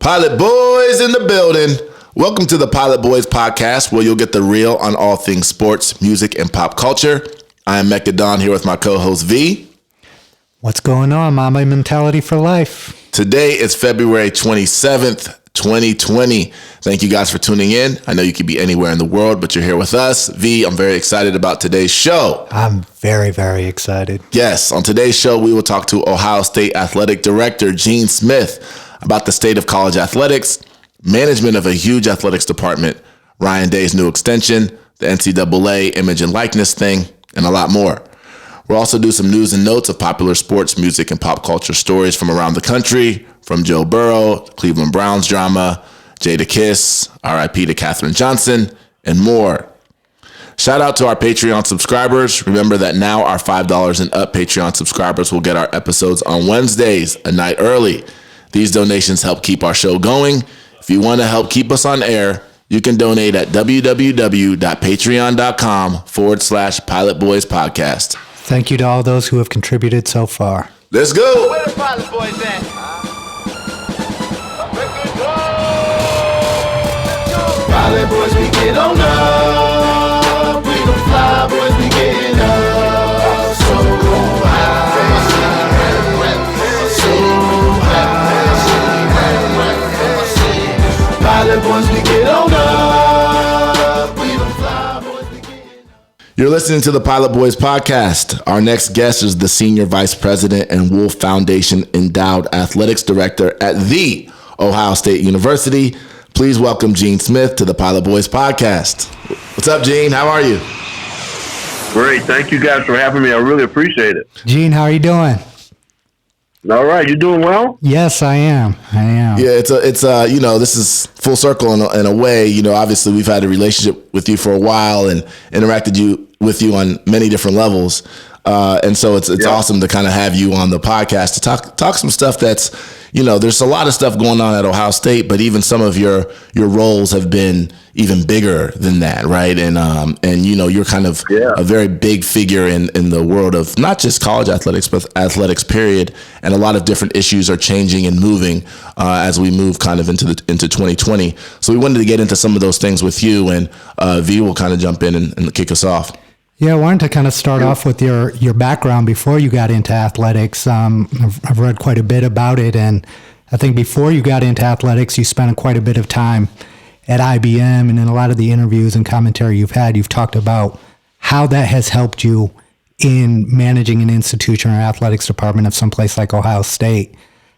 Pilot Boys in the building. Welcome to the Pilot Boys podcast, where you'll get the real on all things sports, music, and pop culture. I am Mecca Don here with my co-host V. What's going on, Mamba Mentality for Life? Today is February 27th, 2020. Thank you guys for tuning in. I know you could be anywhere in the world, but you're here with us. V, I'm very excited about today's show. I'm very, very excited. Yes, on today's show, we will talk to Ohio State Athletic Director Gene Smith about the state of college athletics, management of a huge athletics department, Ryan Day's new extension, the NCAA Image and Likeness thing, and a lot more. We'll also do some news and notes of popular sports, music, and pop culture stories from around the country, from Joe Burrow, Cleveland Browns drama, Jadakiss, RIP to Katherine Johnson, and more. Shout out to our Patreon subscribers. Remember that now our $5 and up Patreon subscribers will get our episodes on Wednesdays, a night early. These donations help keep our show going. If you want to help keep us on air, you can donate at www.patreon.com/Pilot Boys Podcast. Thank you to all those who have contributed so far. Let's go. Where the Pilot Boys at? Pilot Boys, we get on up. We gon' fly, boys, we getting up. So high. Pilot Boys, we get on up. We gon' fly, boys, we getting up. You're listening to the Pilot Boys Podcast. Our next guest is the Senior Vice President and Wolf Foundation Endowed Athletics Director at the Ohio State University. Please welcome Gene Smith to the Pilot Boys Podcast. What's up, Gene? How are you? Great. Thank you guys for having me. I really appreciate it. Gene, how are you doing? All right. You doing well? Yes, I am. Yeah, it's this is full circle in a way. You know, obviously we've had a relationship with you for a while and interacted with you on many different levels. And so it's awesome to kind of have you on the podcast to talk some stuff that's, there's a lot of stuff going on at Ohio State, but even some of your roles have been even bigger than that, right? And you're kind of a very big figure in the world of not just college athletics, but athletics period. And a lot of different issues are changing and moving as we move kind of into 2020. So we wanted to get into some of those things with you, and V will kind of jump in and kick us off. Yeah, I wanted to kind of start off with your background before you got into athletics. I've read quite a bit about it, and I think before you got into athletics, you spent quite a bit of time at IBM, and in a lot of the interviews and commentary you've talked about how that has helped you in managing an institution or athletics department of someplace like Ohio State.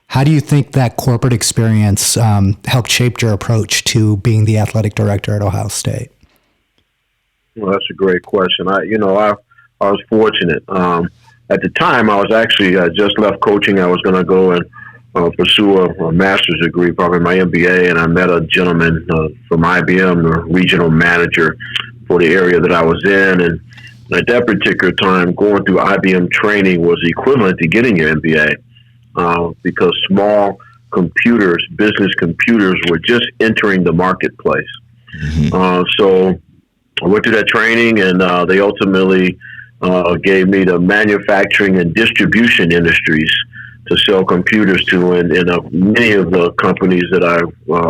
How do you think that corporate experience helped shape your approach to being the athletic director at Ohio State? Well, that's a great question. I was fortunate. At the time, I was actually just left coaching. I was going to go and pursue a master's degree, probably my MBA, and I met a gentleman from IBM, the regional manager for the area that I was in. And at that particular time, going through IBM training was equivalent to getting your MBA because small computers, business computers, were just entering the marketplace. Mm-hmm. So I went through that training, and they ultimately gave me the manufacturing and distribution industries to sell computers to, and many of the companies that I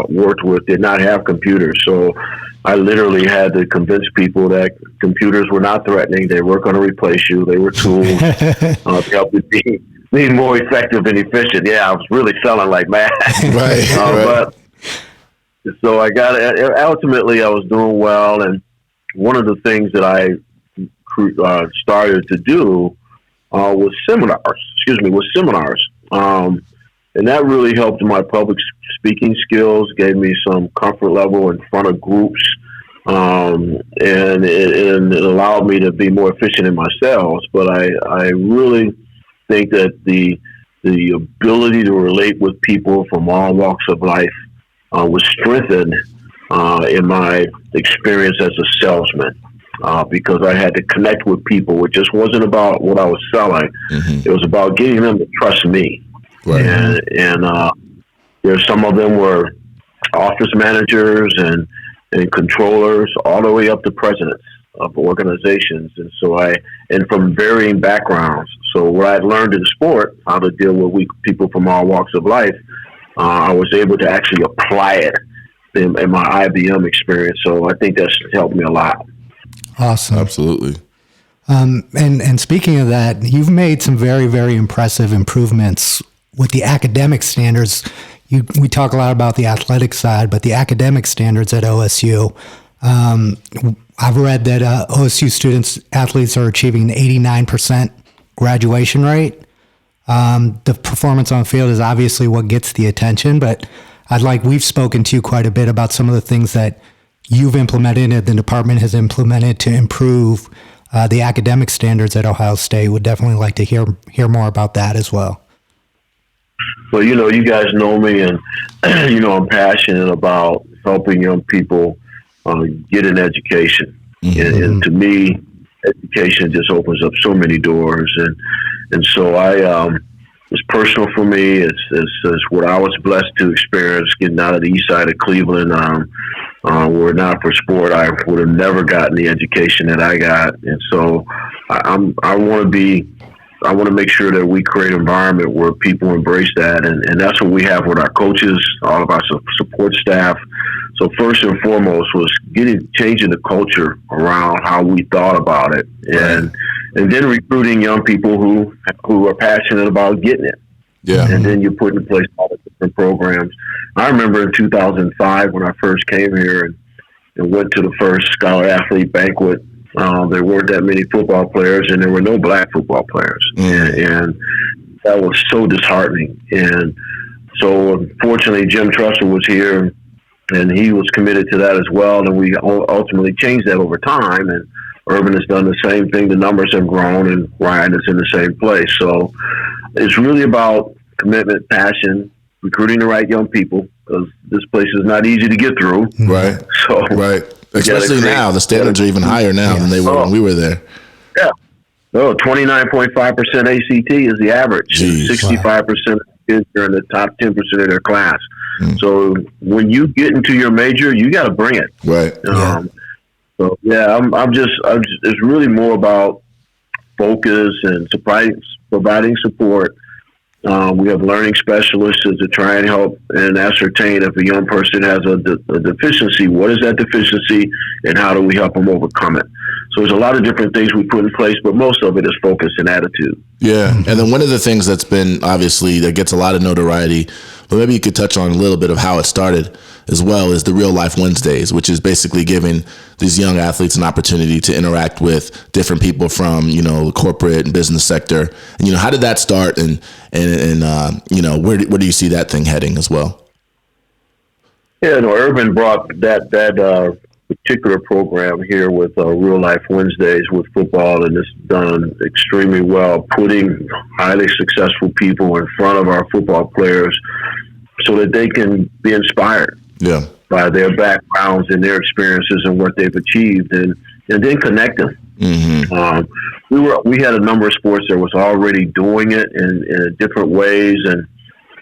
worked with did not have computers. So I literally had to convince people that computers were not threatening. They weren't going to replace you. They were tools to help you be more effective and efficient. Yeah, I was really selling like mad. Right. But so ultimately I was doing well, and one of the things that I started to do was seminars. And that really helped my public speaking skills, gave me some comfort level in front of groups, and it allowed me to be more efficient in my sales. But I really think that the ability to relate with people from all walks of life was strengthened in my experience as a salesman, because I had to connect with people. It just wasn't about what I was selling. Mm-hmm. It was about getting them to trust me. Right. And there's some of them were office managers and controllers, all the way up to presidents of organizations. And so and from varying backgrounds. So what I learned in sport, how to deal with people from all walks of life, I was able to actually apply it in my IBM experience. So I think that's helped me a lot. Awesome. Absolutely. And speaking of that, you've made some very, very impressive improvements with the academic standards. We talk a lot about the athletic side, but the academic standards at OSU. I've read that OSU athletes are achieving an 89% graduation rate. The performance on the field is obviously what gets the attention, but we've spoken to you quite a bit about some of the things that you've implemented and the department has implemented to improve the academic standards at Ohio State. Would definitely like to hear more about that as well. Well, you guys know me, and I'm passionate about helping young people get an education. Mm-hmm. And to me, education just opens up so many doors, and so it's personal for me. It's what I was blessed to experience getting out of the east side of Cleveland. Were it not for sport, I would have never gotten the education that I got. And so I want to make sure that we create an environment where people embrace that. And that's what we have with our coaches, all of our support staff. So first and foremost was changing the culture around how we thought about it. And then recruiting young people who are passionate about getting it. Yeah. And then you put in place all the different programs. I remember in 2005 when I first came here and went to the first Scholar Athlete banquet, there weren't that many football players and there were no black football players. And that was so disheartening. And so unfortunately, Jim Trusser was here and he was committed to that as well. And we ultimately changed that over time. And Urban has done the same thing. The numbers have grown, and Ryan is in the same place. So it's really about commitment, passion, recruiting the right young people, because this place is not easy to get through. Right. So right. Especially now, the standards are even higher now than they were when we were there. Yeah. 29.5% ACT is the average. 65% of kids are in the top 10% of their class. So when you get into your major, you got to bring it. Right. So it's really more about focus and providing support. We have learning specialists to try and help and ascertain if a young person has a deficiency. What is that deficiency, and how do we help them overcome it? So there's a lot of different things we put in place, but most of it is focus and attitude. Yeah, and then one of the things that's been obviously that gets a lot of notoriety, but maybe you could touch on a little bit of how it started as well, is the Real Life Wednesdays, which is basically giving these young athletes an opportunity to interact with different people from, the corporate and business sector. And, how did that start, and where do you see that thing heading as well? Yeah, Urban brought that particular program here with Real Life Wednesdays with football, and it's done extremely well, putting highly successful people in front of our football players so that they can be inspired by their backgrounds and their experiences and what they've achieved, and then connect them. Mm-hmm. We had a number of sports that was already doing it in different ways,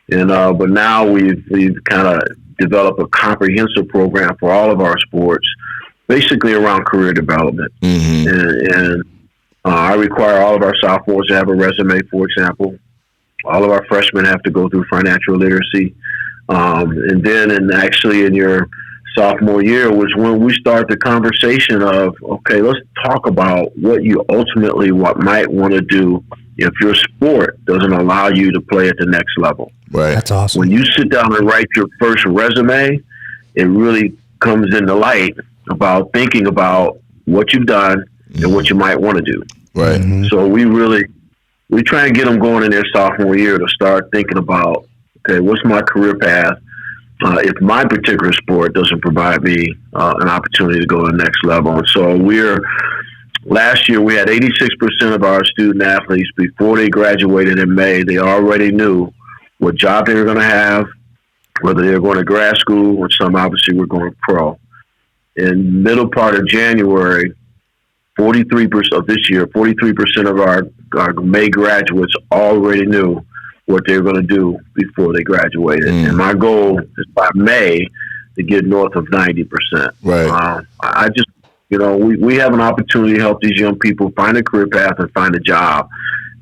but now we've kind of developed a comprehensive program for all of our sports, basically around career development. Mm-hmm. And I require all of our sophomores to have a resume, for example. All of our freshmen have to go through financial literacy. And then in your sophomore year was when we start the conversation of, okay, let's talk about what you ultimately might want to do if your sport doesn't allow you to play at the next level. Right. That's awesome. When you sit down and write your first resume, it really comes into light about thinking about what you've done and what you might want to do. Right. Mm-hmm. So we try and get them going in their sophomore year to start thinking about, okay, what's my career path? If my particular sport doesn't provide me an opportunity to go to the next level. And so last year we had 86% of our student athletes, before they graduated in May, they already knew what job they were going to have, whether they were going to grad school, or some obviously were going pro. In middle part of January, 43% of this year, 43% of our May graduates already knew what they were going to do before they graduated. And my goal is by May to get north of 90%. Right. I just, we have an opportunity to help these young people find a career path and find a job.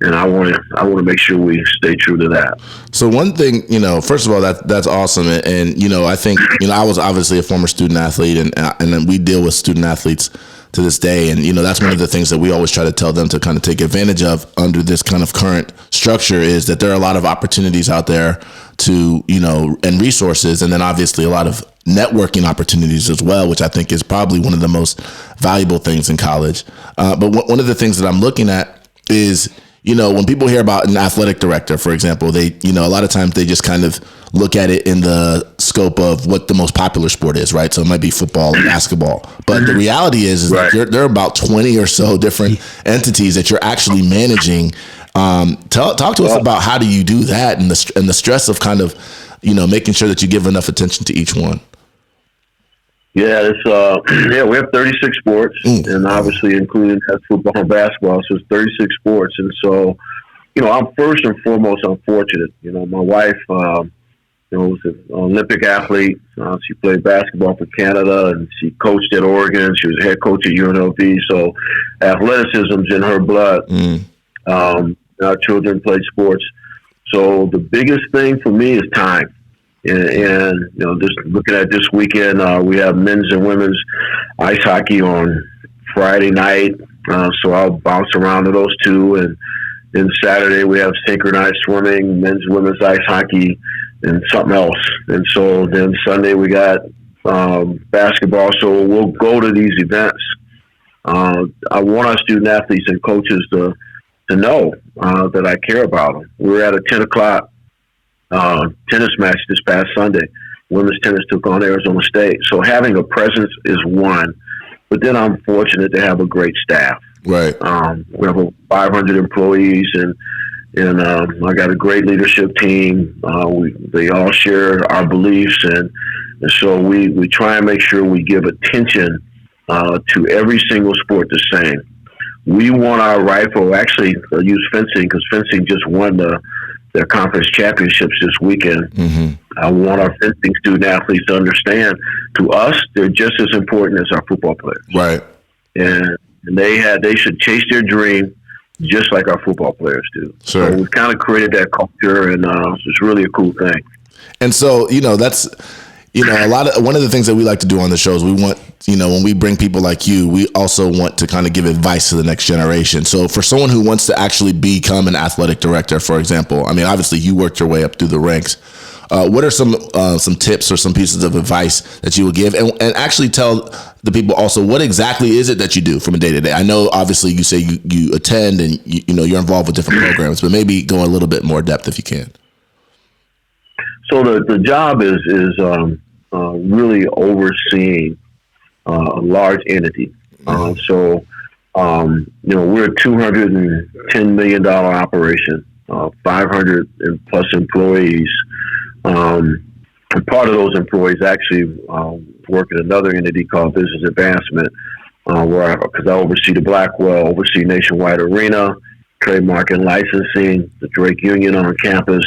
I want to make sure we stay true to that. So one thing, first of all, that's awesome. And, I think, I was obviously a former student athlete and then we deal with student athletes to this day. And, that's one of the things that we always try to tell them to kind of take advantage of under this kind of current structure is that there are a lot of opportunities out there to, and resources. And then obviously a lot of networking opportunities as well, which I think is probably one of the most valuable things in college. But one of the things that I'm looking at is, when people hear about an athletic director, for example, they, a lot of times they just kind of look at it in the scope of what the most popular sport is, right? So it might be football or basketball. But the reality is right. that there are about 20 or so different entities that you're actually managing. Talk to us about how do you do that and the stress of kind of, making sure that you give enough attention to each one. Yeah, we have 36 sports, and obviously including football and basketball, so it's 36 sports. And so, I'm first and foremost unfortunate. My wife, was an Olympic athlete. She played basketball for Canada, and she coached at Oregon. She was head coach at UNLV. So, athleticism's in her blood. Our children played sports. So the biggest thing for me is time. And just looking at this weekend, we have men's and women's ice hockey on Friday night. So I'll bounce around to those two. And then Saturday we have synchronized swimming, men's and women's ice hockey, and something else. And so then Sunday we got basketball. So we'll go to these events. I want our student athletes and coaches to know that I care about them. We were at a 10 o'clock tennis match this past Sunday. Women's tennis took on Arizona State. So having a presence is one, but then I'm fortunate to have a great staff. Right. We have over 500 employees, and I got a great leadership team. They all share our beliefs, and so we try and make sure we give attention to every single sport the same. We want our rifle, actually use fencing because fencing just won their conference championships this weekend. I want our fencing student athletes to understand, to us, they're just as important as our football players. Right. And they should chase their dream just like our football players do. Sure. So we've kind of created that culture, and it's really a cool thing. And so, that's, one of the things that we like to do on the show is we want, when we bring people like you, we also want to kind of give advice to the next generation. So for someone who wants to actually become an athletic director, for example, I mean, obviously you worked your way up through the ranks. What are some tips or some pieces of advice that you would give, and actually tell the people also what exactly is it that you do from a day to day? I know obviously you say you attend and you're involved with different programs, but maybe go a little bit more depth if you can. So the job is really overseeing a large entity. So we're a $210 million operation, 500 and plus employees. And part of those employees actually work at another entity called Business Advancement, because I oversee the Blackwell, oversee Nationwide Arena, trademark and licensing, the Drake Union on campus,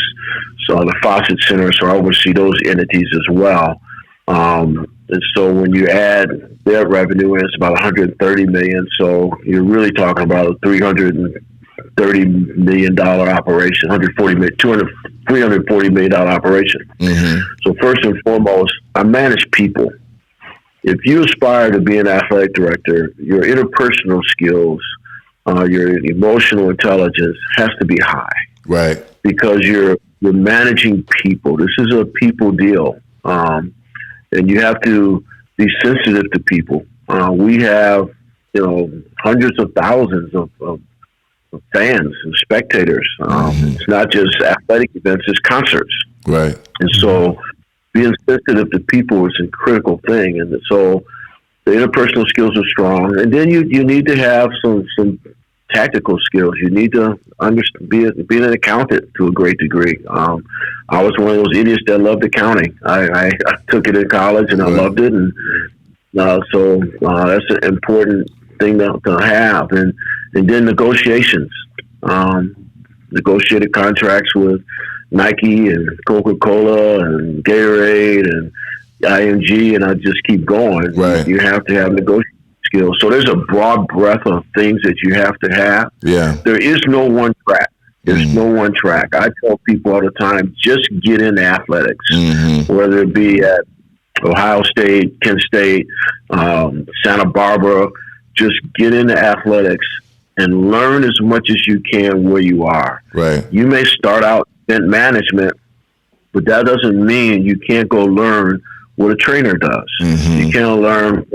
so the Fawcett Center. So I oversee those entities as well. And so when you add their revenue, it's about $130 million. So you're really talking about a $330 million operation, $340 million operation. So first and foremost, I manage people. If you aspire to be an athletic director, your interpersonal skills, your emotional intelligence has to be high. Right. Because you're managing people. This is a people deal. And you have to be sensitive to people. We have, hundreds of thousands of fans and spectators. It's not just athletic events, it's concerts. Right. And so being sensitive to people is a critical thing. And so the interpersonal skills are strong. And then you need to have some tactical skills. You need to be an accountant to a great degree. I was one of those idiots that loved accounting. I took it in college and I loved it. And so that's an important thing to have. And then negotiations. Negotiated contracts with Nike and Coca-Cola and Gatorade and IMG, and I just keep going. Right. You have to have negotiating skills. So there's a broad breadth of things that you have to have. Yeah. There is no one track. There's no one track. I tell people all the time, just get into athletics, whether it be at Ohio State, Kent State, Santa Barbara. Just get into athletics and learn as much as you can where you are. Right. You may start out in management, but that doesn't mean you can't go learn what a trainer does. You can't learn,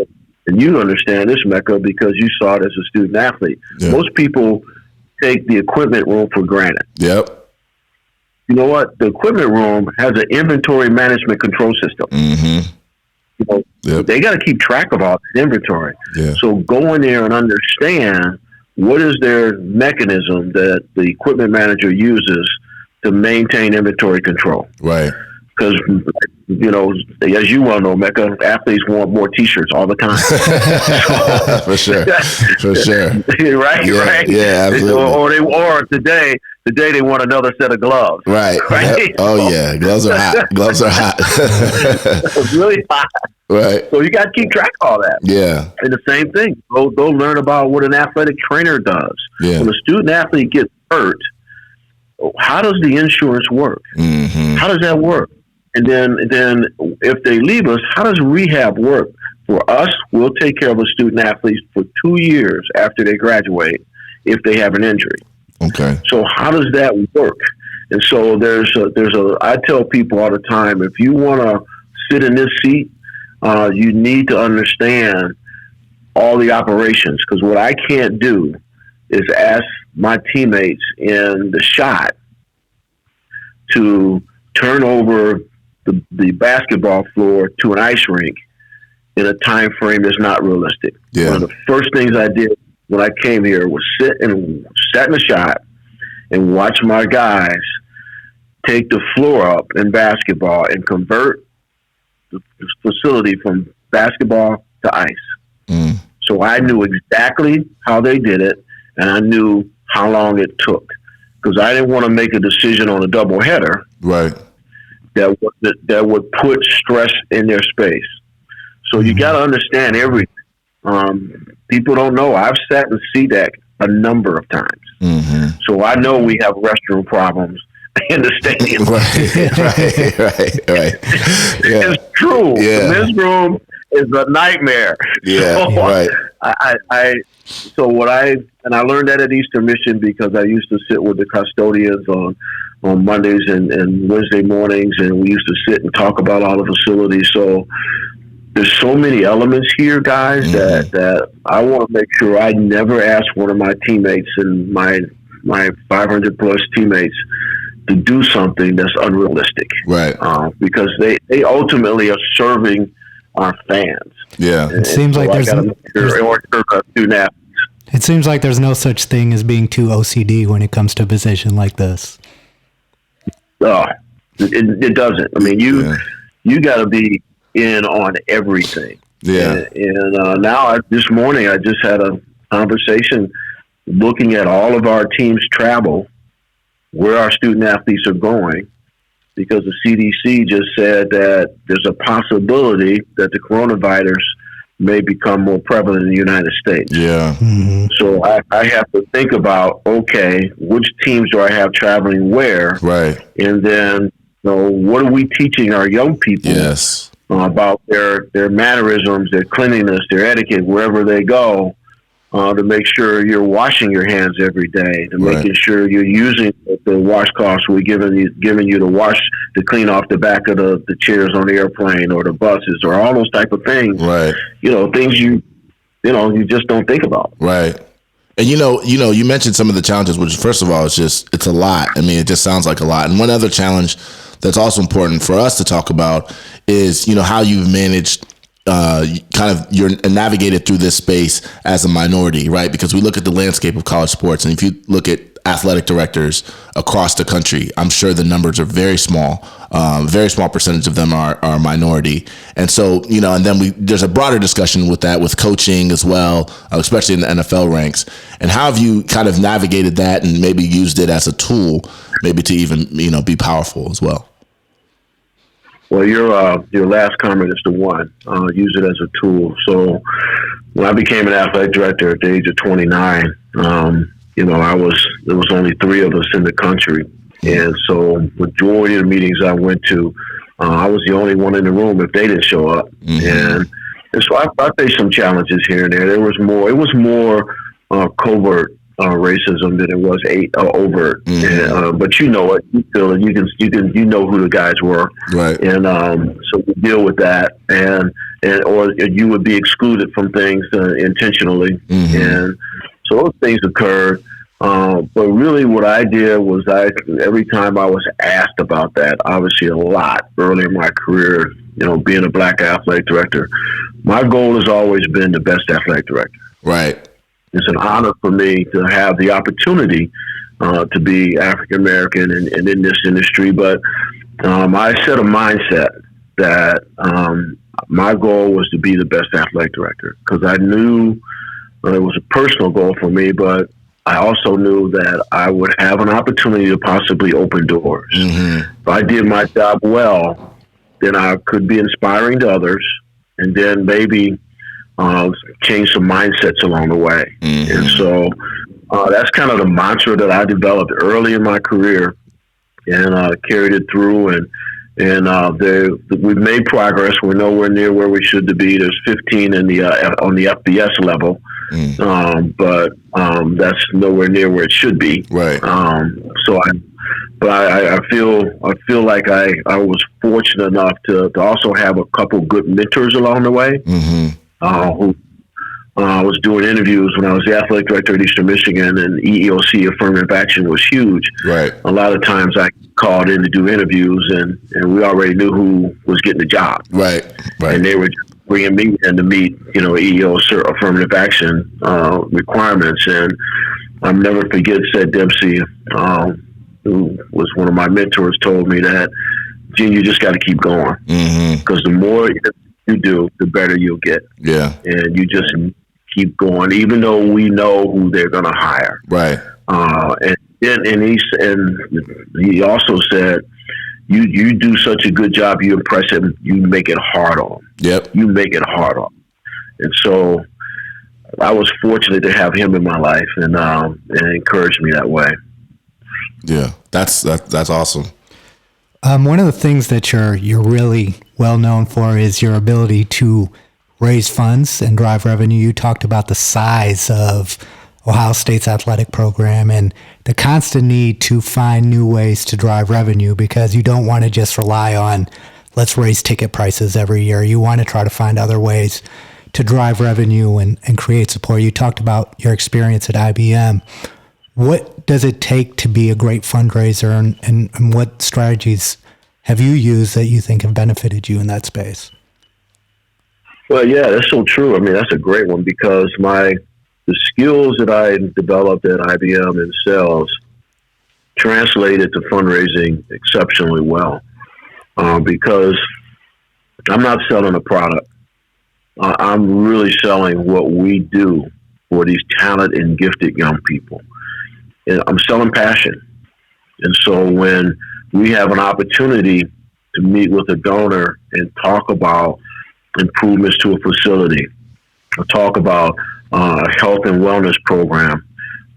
and you understand this, Mecca, because you saw it as a student athlete. Yeah. Most people take the equipment room for granted. Yep. You know what? The equipment room has an inventory management control system. You know, they got to keep track of all the inventory. Yeah. So go in there and understand what is their mechanism that the equipment manager uses to maintain inventory control. Right. Because, you know, as you well know, Mecca, athletes want more T-shirts all the time. For sure. For sure. Right? Yeah, Right? yeah, absolutely. Or today they want another set of gloves. Right. Right? Yep. Oh, yeah. Gloves are hot. Gloves are hot. It's really hot. Right. So you got to keep track of all that. Yeah. And the same thing. Go learn about what an athletic trainer does. Yeah. When a student athlete gets hurt, how does the insurance work? How does that work? And then if they leave us, how does rehab work? For us, we'll take care of a student athlete for 2 years after they graduate if they have an injury. Okay. So how does that work? And so I tell people all the time, if you want to sit in this seat, you need to understand all the operations, because what I can't do is ask my teammates in the shot to turn over the basketball floor to an ice rink in a time frame that's not realistic. Yeah. One of the first things I did when I came here was sat in the shot and watch my guys take the floor up in basketball and convert the facility from basketball to ice. So I knew exactly how they did it, and I knew how long it took, because I didn't want to make a decision on a doubleheader. Right. That would put stress in their space. So you got to understand everything. People don't know. I've sat in CDEC a number of times. So I know we have restroom problems in the stadium. Right. Yeah. It's true. Yeah. The men's room is a nightmare. Yeah, So right. I learned that at Eastern Mission, because I used to sit with the custodians on Mondays and Wednesday mornings, and we used to sit and talk about all the facilities. So there's so many elements here, guys, that I want to make sure I never ask one of my teammates and my 500 plus teammates to do something that's unrealistic. Right. Because they ultimately are serving our fans. Yeah. It seems like it seems like there's no such thing as being too OCD when it comes to a position like this. It doesn't. I mean, you got to be in on everything. Yeah. And now this morning I just had a conversation looking at all of our teams' travel, where our student athletes are going, because the CDC just said that there's a possibility that the coronavirus may become more prevalent in the United States. Yeah. So I have to think about, okay, which teams do I have traveling where? Right. And then, what are we teaching our young people about their mannerisms, their cleanliness, their etiquette, wherever they go, to make sure you're washing your hands every day, to making sure you're using the washcloths we're giving you to clean off the back of the chairs on the airplane or the buses, or all those type of things. Right. Things you just don't think about. Right. And you mentioned some of the challenges, which first of all, it's a lot. I mean, it just sounds like a lot. And one other challenge that's also important for us to talk about is, how you've managed you're navigated through this space as a minority, right? Because we look at the landscape of college sports, and if you look at athletic directors across the country, I'm sure the numbers are very small. Very small percentage of them are minority. And so, and then there's a broader discussion with that, with coaching as well, especially in the NFL ranks. And how have you kind of navigated that and maybe used it as a tool, maybe to even, be powerful as well? Well, your last comment is the one. Use it as a tool. So when I became an athletic director at the age of 29, there was only 3 of us in the country. And so majority of the meetings I went to, I was the only one in the room if they didn't show up. And so I faced some challenges here and there. It was more covert racism than it was overt. But you know it, you feel it, you know who the guys were. Right. And so we deal with that, or you would be excluded from things intentionally. And so those things occurred. But really what I did was every time I was asked about that, obviously a lot early in my career, being a black athletic director, my goal has always been the best athletic director. Right. It's an honor for me to have the opportunity to be African-American and in this industry. But I set a mindset that my goal was to be the best athletic director, because I knew it was a personal goal for me, but I also knew that I would have an opportunity to possibly open doors. If I did my job well, then I could be inspiring to others, and then maybe change some mindsets along the way. And so that's kind of the mantra that I developed early in my career, and carried it through. And we've made progress. We're nowhere near where we should be. There's 15 on the FBS level. But that's nowhere near where it should be. Right. I feel like I was fortunate enough to also have a couple good mentors along the way. Who was doing interviews when I was the athletic director at Eastern Michigan, and EEOC affirmative action was huge. Right. A lot of times I called in to do interviews, and we already knew who was getting the job. Right. And they were bringing me in to meet, EEO affirmative action requirements. And I'll never forget, said Dempsey, who was one of my mentors, told me that, Gene, you just got to keep going, because the more you do, the better you'll get. Yeah. And you just keep going, even though we know who they're going to hire. Right. And he also said, you do such a good job, you impress him, you make it hard on him. Yep. You make it hard on him. And so I was fortunate to have him in my life, and encouraged me that way. Yeah, that's awesome. One of the things that you're really well known for is your ability to raise funds and drive revenue. You talked about the size of Ohio State's athletic program and the constant need to find new ways to drive revenue, because you don't want to just rely on let's raise ticket prices every year. You want to try to find other ways to drive revenue and create support. You talked about your experience at IBM. What does it take to be a great fundraiser, and what strategies have you used that you think have benefited you in that space? Well, yeah, that's so true. I mean, that's a great one, because the skills that I developed at IBM in sales translated to fundraising exceptionally well, because I'm not selling a product. I'm really selling what we do for these talented and gifted young people. And I'm selling passion. And so when we have an opportunity to meet with a donor and talk about improvements to a facility, or talk about a health and wellness program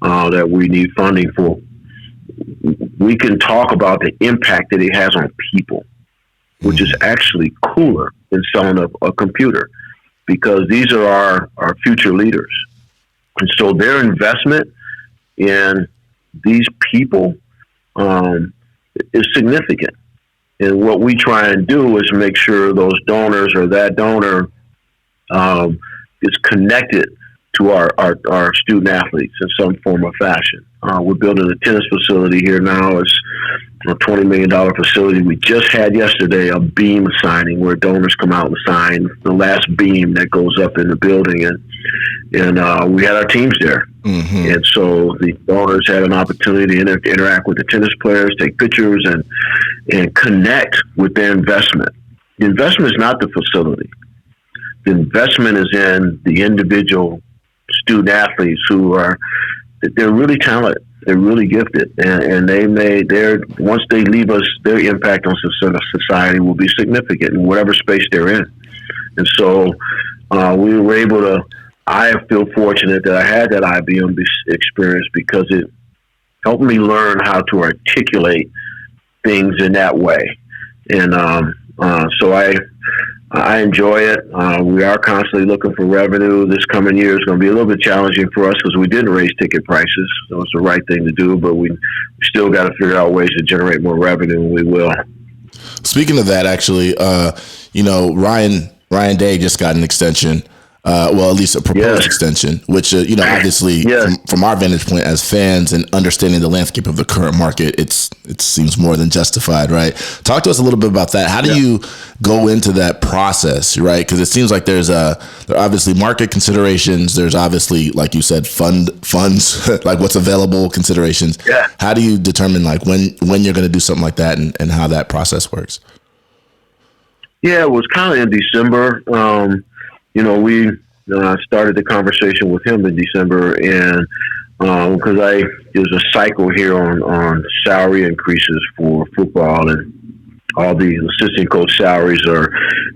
that we need funding for, we can talk about the impact that it has on people, which is actually cooler than selling a computer, because these are our future leaders. And so their investment in these people is significant. And what we try and do is make sure those donors, or that donor, is connected to our student athletes in some form or fashion. We're building a tennis facility here now. It's a $20 million facility. We just had yesterday a beam signing where donors come out and sign the last beam that goes up in the building. And we had our teams there. And so the donors had an opportunity to interact with the tennis players, take pictures, and connect with their investment. The investment is not the facility. The investment is in the individual student athletes they're really talented, they're really gifted, and once they leave us, their impact on society will be significant in whatever space they're in. And so we were able to I feel fortunate that I had that IBM experience because it helped me learn how to articulate things in that way. And so I enjoy it. We are constantly looking for revenue. This coming year is going to be a little bit challenging for us because we didn't raise ticket prices. So it's the right thing to do, but we still got to figure out ways to generate more revenue, and we will. Speaking of that, actually, Ryan Day just got an extension. Well, at least a proposed extension, which, obviously from our vantage point as fans and understanding the landscape of the current market, it seems more than justified, right? Talk to us a little bit about that. How do you go into that process, right? Because it seems like there are obviously market considerations. There's obviously, like you said, funds, like what's available considerations. Yeah. How do you determine like when you're going to do something like that and how that process works? Yeah, it was kind of in December. We started the conversation with him in December, and because there's a cycle here on salary increases for football, and all the assistant coach salaries are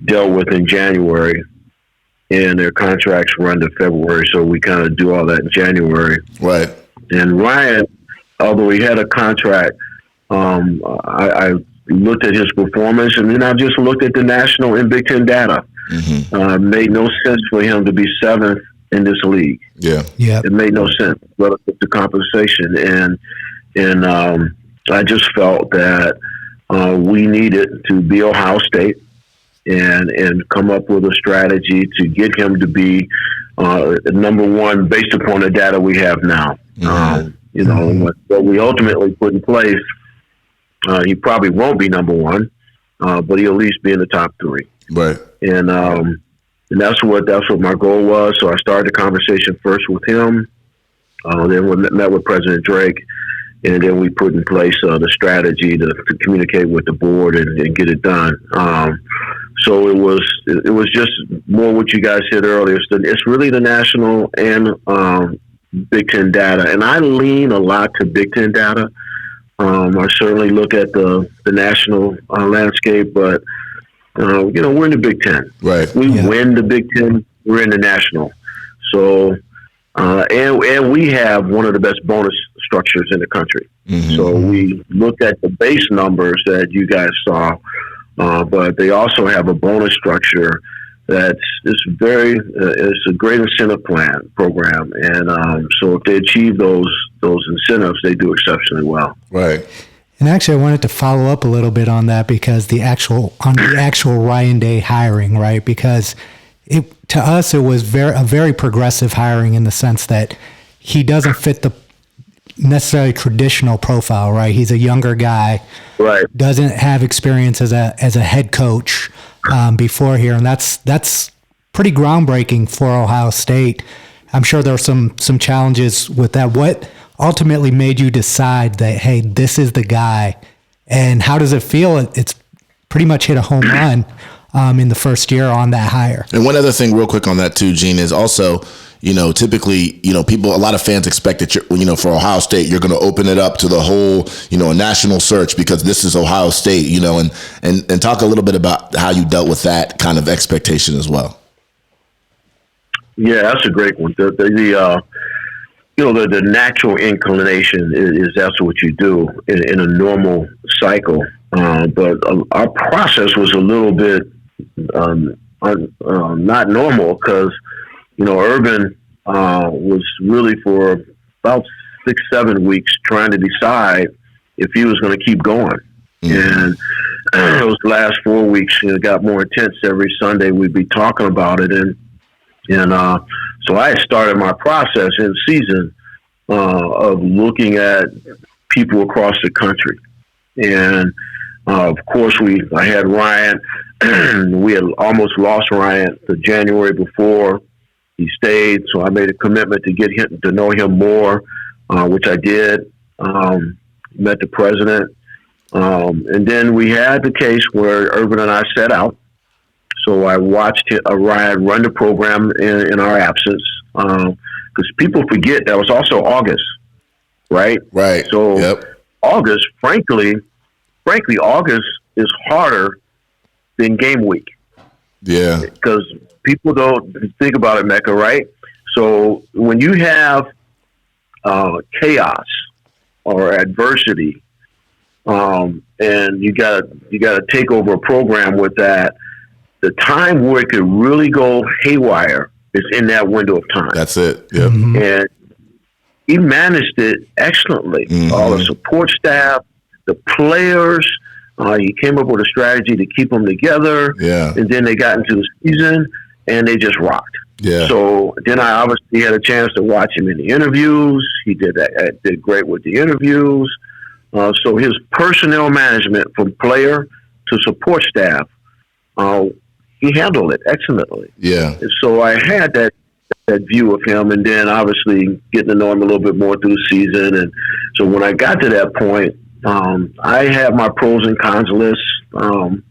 dealt with in January, and their contracts run to February, so we kind of do all that in January. Right. And Ryan, although he had a contract, I looked at his performance, and then I just looked at the national and Big Ten data. Mm-hmm. Made no sense for him to be seventh in this league. Yeah. It made no sense relative to compensation, and I just felt that we needed to be Ohio State and come up with a strategy to get him to be number one based upon the data we have now. Mm-hmm. What we ultimately put in place, he probably won't be number one, but he'll at least be in the top three. Right. And that's what my goal was. So I started the conversation first with him. Then we met with President Drake, and then we put in place the strategy to communicate with the board and get it done. So it was just more what you guys said earlier. It's really the national and Big Ten data, and I lean a lot to Big Ten data. I certainly look at the national landscape, but we're in the Big Ten. Right. We win the Big Ten. We're in the national. So, and we have one of the best bonus structures in the country. Mm-hmm. So we looked at the base numbers that you guys saw, but they also have a bonus structure it's a great incentive program. And so if they achieve those incentives, they do exceptionally well. Right. And actually, I wanted to follow up a little bit on that because the actual Ryan Day hiring, right? Because to us, it was a very progressive hiring in the sense that he doesn't fit the necessarily traditional profile, right? He's a younger guy, right? Doesn't have experience as a head coach before here, and that's pretty groundbreaking for Ohio State. I'm sure there are some challenges with that. What ultimately made you decide that, hey, this is the guy? And how does it feel? It's pretty much hit a home run in the first year on that hire. And one other thing real quick on that too, Gene, is also, typically, a lot of fans expect that for Ohio State, you're going to open it up to the whole, a national search because this is Ohio State, and talk a little bit about how you dealt with that kind of expectation as well. Yeah, that's a great one. The natural inclination is that's what you do in a normal cycle. But our process was a little bit not normal because, Urban was really for about 6-7 weeks trying to decide if he was going to keep going. Mm-hmm. And those last 4 weeks, it got more intense. Every Sunday we'd be talking about it. And so I had started my process in season of looking at people across the country. And, of course, I had Ryan. We had almost lost Ryan the January before. He stayed, so I made a commitment to get him to know him more, which I did. Met the president. And then we had the case where Urban and I set out. So I watched Ryan run the program in our absence because people forget that was also August, right? Right. So August, frankly, August is harder than game week. Yeah. Because people don't think about it, Mecca, right? So when you have chaos or adversity, and you gotta take over a program with that, the time where it could really go haywire is in that window of time. That's it. Yep. And he managed it excellently. All the support staff, the players. He came up with a strategy to keep them together. Yeah. And then they got into the season, and they just rocked. Yeah. So then I obviously had a chance to watch him in the interviews. He did great with the interviews. So his personnel management from player to support staff, he handled it excellently. Yeah. And so I had that view of him, and then obviously getting to know him a little bit more through the season. And so when I got to that point, I had my pros and cons list, and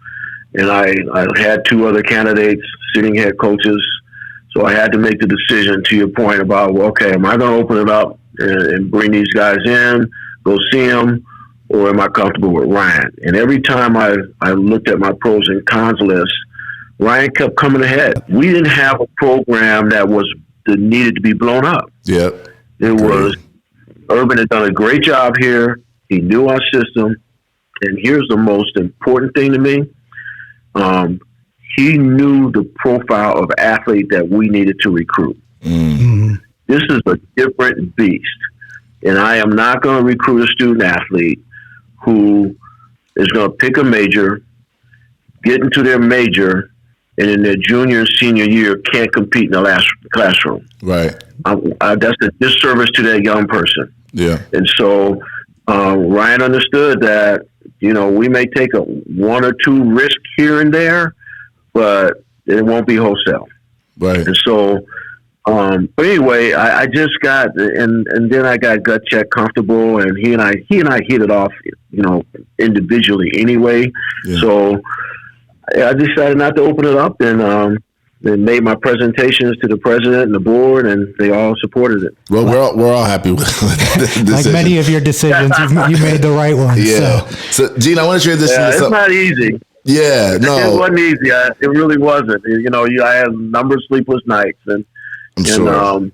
I had two other candidates, sitting head coaches. So I had to make the decision, to your point about, well, okay, am I going to open it up and bring these guys in, go see them, or am I comfortable with Ryan? And every time I looked at my pros and cons list, Ryan kept coming ahead. We didn't have a program that needed to be blown up. Yep. It was, Urban had done a great job here. He knew our system. And here's the most important thing to me. He knew the profile of athlete that we needed to recruit. This is a different beast. And I am not going to recruit a student athlete who is going to pick a major, get into their major, and in their junior and senior year can't compete in the last classroom. Right. That's a disservice to that young person. Yeah. And so Ryan understood that, we may take a one or two risk here and there, but it won't be wholesale. Right. And so, but anyway, I just got, and then I got gut check comfortable, and he and I hit it off, individually anyway. Yeah. So I decided not to open it up, and made my presentations to the president and the board, and they all supported it. Well, we're all happy with this decision. Like many of your decisions, you made the right one. Yeah. So Gene, I want to transition. It's not easy. Yeah, no, it wasn't easy. It really wasn't. I had a number of sleepless nights, and sure.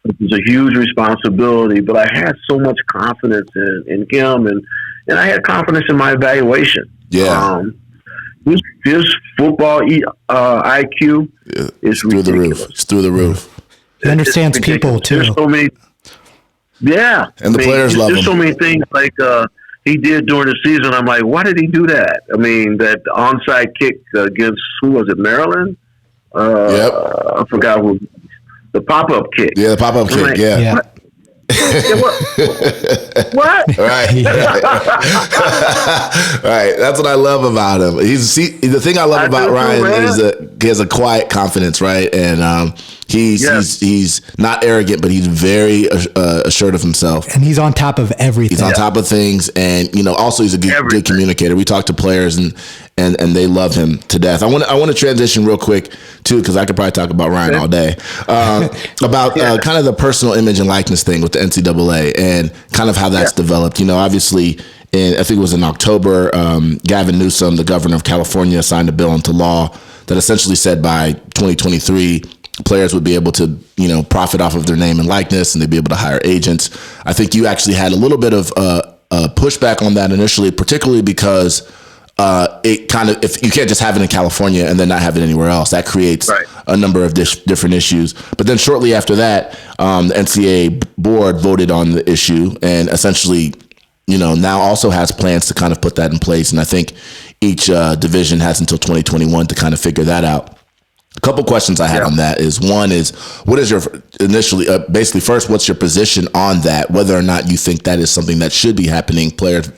It was a huge responsibility. But I had so much confidence in him, and I had confidence in my evaluation. Yeah. His football IQ is through ridiculous. the roof. It's through the roof. He understands people too. There's so many. Yeah, and the players love him. There's so many things like he did during the season. I'm like, why did he do that? I mean, that onside kick against, who was it, Maryland? Yep. I forgot who. The pop-up kick. Yeah, the pop-up kick. Like, yeah. What? Right. Right. That's what I love about him. The thing I love about Ryan is that he has a quiet confidence, right? And he's not arrogant, but he's very assured of himself. And he's on top of everything. He's on top of things, and also he's a good communicator. We talk to players, and they love him to death. I want to transition real quick too, because I could probably talk about Ryan all day, about kind of the personal image and likeness thing with the NCAA and kind of how that's developed. Obviously, I think it was in October, Gavin Newsom, the governor of California, signed a bill into law that essentially said by 2023, players would be able to, profit off of their name and likeness, and they'd be able to hire agents. I think you actually had a little bit of pushback on that initially, particularly because it kind of, if you can't just have it in California and then not have it anywhere else, that creates a number of different issues. But then shortly after that, the NCAA board voted on the issue and essentially, now also has plans to kind of put that in place. And I think each division has until 2021 to kind of figure that out. A couple questions I had on that is, one is, what is your initially, basically first, what's your position on that, whether or not you think that is something that should be happening, players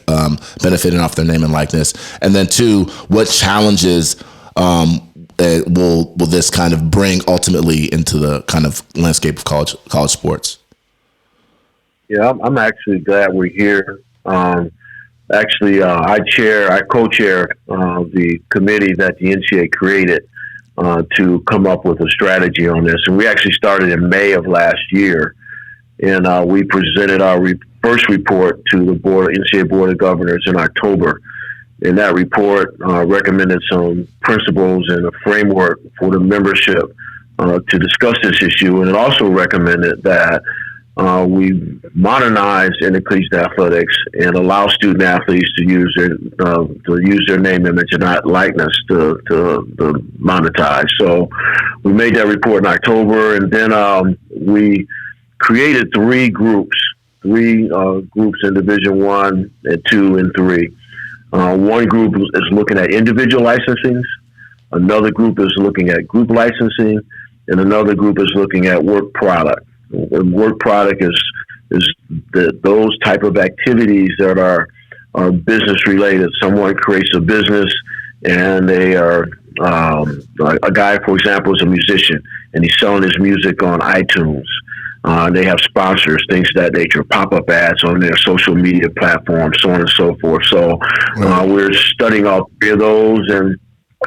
benefiting off their name and likeness? And then two, what challenges will this kind of bring ultimately into the kind of landscape of college sports? Yeah, I'm actually glad we're here. I co-chair the committee that the NCAA created to come up with a strategy on this. And we actually started in May of last year. And we presented our first report to the NCAA Board of Governors in October. And that report recommended some principles and a framework for the membership to discuss this issue, and it also recommended that we modernize intercollegiate athletics and allow student athletes to use their name, image, and likeness to monetize. So we made that report in October, and then we created three groups in Division I and II and III. One group is looking at individual licensings. Another group is looking at group licensing, and another group is looking at work product. And work product is those type of activities that are business related. Someone creates a business, and they are a guy, for example, is a musician, and he's selling his music on iTunes. They have sponsors, things of that nature, pop-up ads on their social media platforms, so on and so forth. So we're studying all three of those,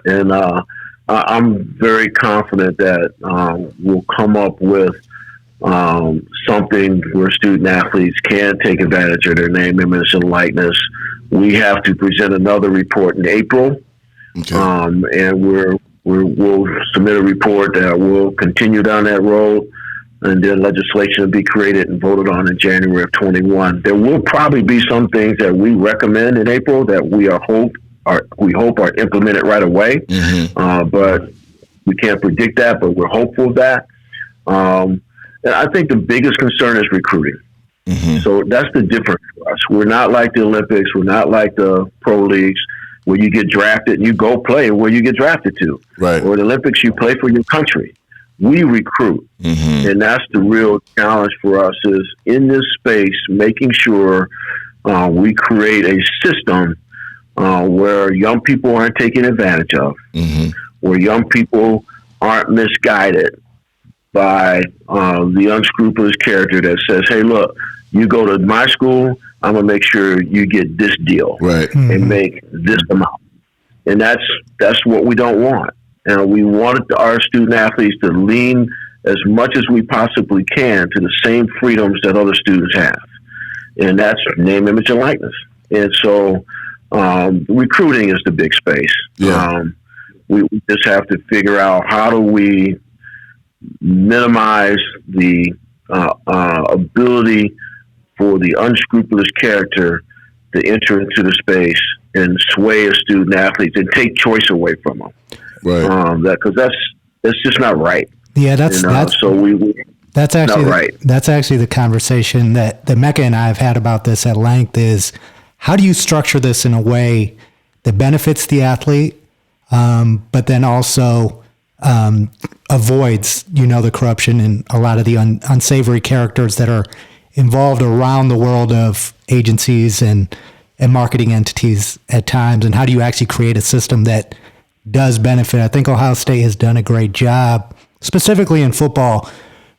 and I'm very confident that we'll come up with something where student athletes can take advantage of their name, image, and likeness. We have to present another report in April, and we'll submit a report that will continue down that road, and then legislation will be created and voted on in January of 21. There will probably be some things that we recommend in April that we hope are implemented right away, but we can't predict that, but we're hopeful of that. And I think the biggest concern is recruiting. So that's the difference for us. We're not like the Olympics. We're not like the pro leagues where you get drafted and you go play where you get drafted to. Right. Or the Olympics, you play for your country. We recruit. And that's the real challenge for us is in this space, making sure we create a system where young people aren't taken advantage of, where young people aren't misguided by the unscrupulous character that says, hey, look, you go to my school, I'm going to make sure you get this deal and make this amount. And that's what we don't want. And we want our student athletes to lean as much as we possibly can to the same freedoms that other students have. And that's name, image, and likeness. And so recruiting is the big space. We just have to figure out how do we minimize the ability for the unscrupulous character to enter into the space and sway a student athlete and take choice away from them. Because that's just not right. Yeah, that's actually not right. That's actually the conversation that Mecca and I have had about this at length. Is how do you structure this in a way that benefits the athlete, but then also avoids, the corruption and a lot of the unsavory characters that are involved around the world of agencies and marketing entities at times, and how do you actually create a system that does benefit? I think Ohio State has done a great job, specifically in football,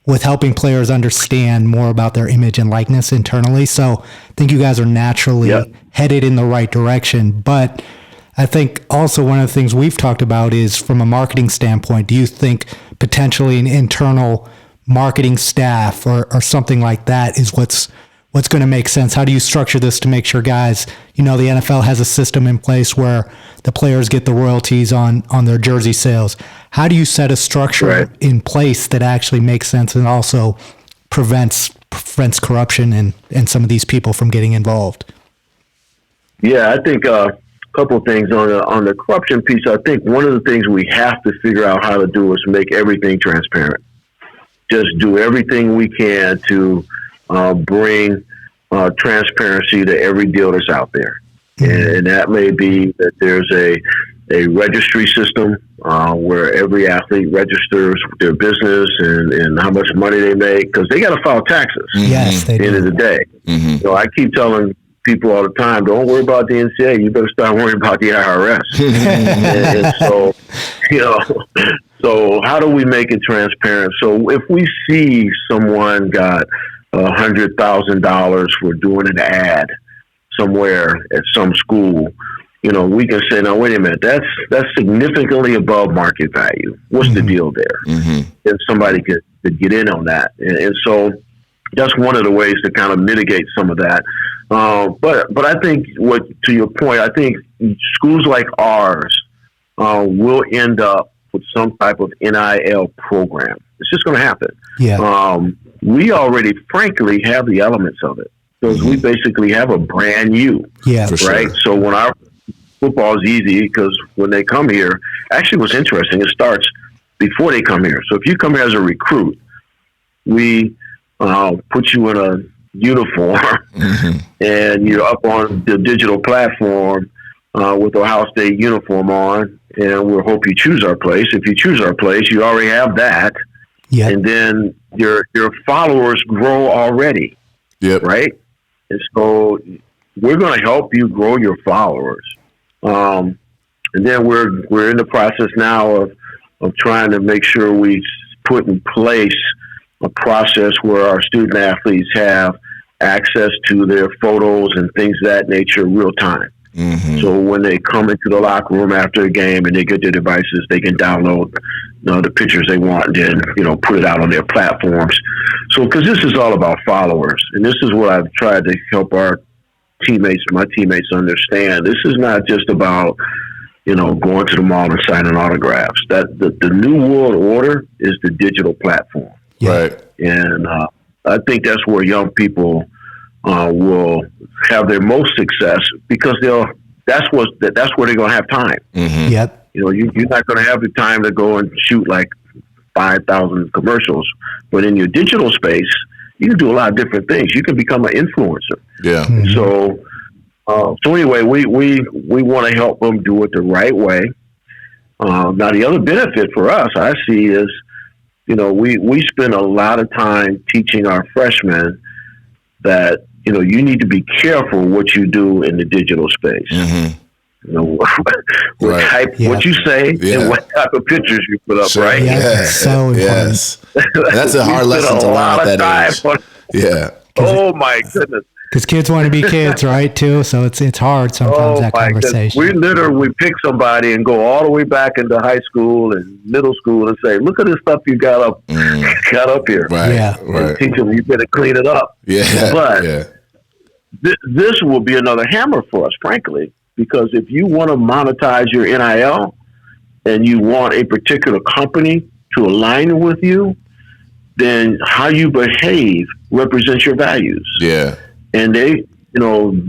with helping players understand more about their image and likeness internally. So I think you guys are naturally headed in the right direction. But I think also one of the things we've talked about is from a marketing standpoint, do you think potentially an internal marketing staff or something like that is what's going to make sense? How do you structure this to make sure guys, the NFL has a system in place where the players get the royalties on their jersey sales. How do you set a structure in place that actually makes sense and also prevents corruption and some of these people from getting involved? Yeah, I think a couple of things on the corruption piece. I think one of the things we have to figure out how to do is make everything transparent. Just do everything we can to bring transparency to every deal that's out there. And that may be that there's a registry system where every athlete registers their business and how much money they make, because they got to file taxes. Yes, they do. At the end of the day. So I keep telling people all the time, don't worry about the NCAA. You better start worrying about the IRS. and so, so how do we make it transparent? So if we see someone got $100,000 for doing an ad somewhere at some school, we can say, now, wait a minute, that's significantly above market value. What's the deal there? And somebody could get in on that. And so that's one of the ways to kind of mitigate some of that. But I think to your point, I think schools like ours will end up with some type of NIL program. It's just going to happen. Yeah. We already, frankly, have the elements of it because we basically have a brand new. Yeah. For sure. Right. So when our football is easy, because when they come here, actually, what's interesting, it starts before they come here. So if you come here as a recruit, we put you in a uniform and you're up on the digital platform with Ohio State uniform on, and we'll hope you choose our place. If you choose our place, you already have that. Yeah. And then your followers grow already. Yep. Right? And so we're going to help you grow your followers. And then we're in the process now of trying to make sure we put in place a process where our student athletes have access to their photos and things of that nature real time. So when they come into the locker room after a game and they get their devices, they can download the pictures they want and then, put it out on their platforms. So, because this is all about followers, and this is what I've tried to help my teammates understand. This is not just about, going to the mall and signing autographs. That the new world order is the digital platform. Right. And I think that's where young people will have their most success because that's where they're going to have time. Yep. You're not going to have the time to go and shoot like 5,000 commercials, but in your digital space, you can do a lot of different things. You can become an influencer. Yeah. So anyway, we want to help them do it the right way. Now, the other benefit for us, I see, is we spend a lot of time teaching our freshmen that you need to be careful what you do in the digital space. What you say and what type of pictures you put up, right? Yeah, so important. Yes. That's a hard lesson to learn at that age. Yeah. Oh my goodness. Because kids want to be kids, right? Too, so it's hard sometimes that conversation. We literally pick somebody and go all the way back into high school and middle school and say, "Look at this stuff you got up here." Right. Yeah. Right. Teach them you better clean it up. Yeah. But yeah. This will be another hammer for us, frankly, because if you want to monetize your NIL and you want a particular company to align with you, then how you behave represents your values. Yeah. And they,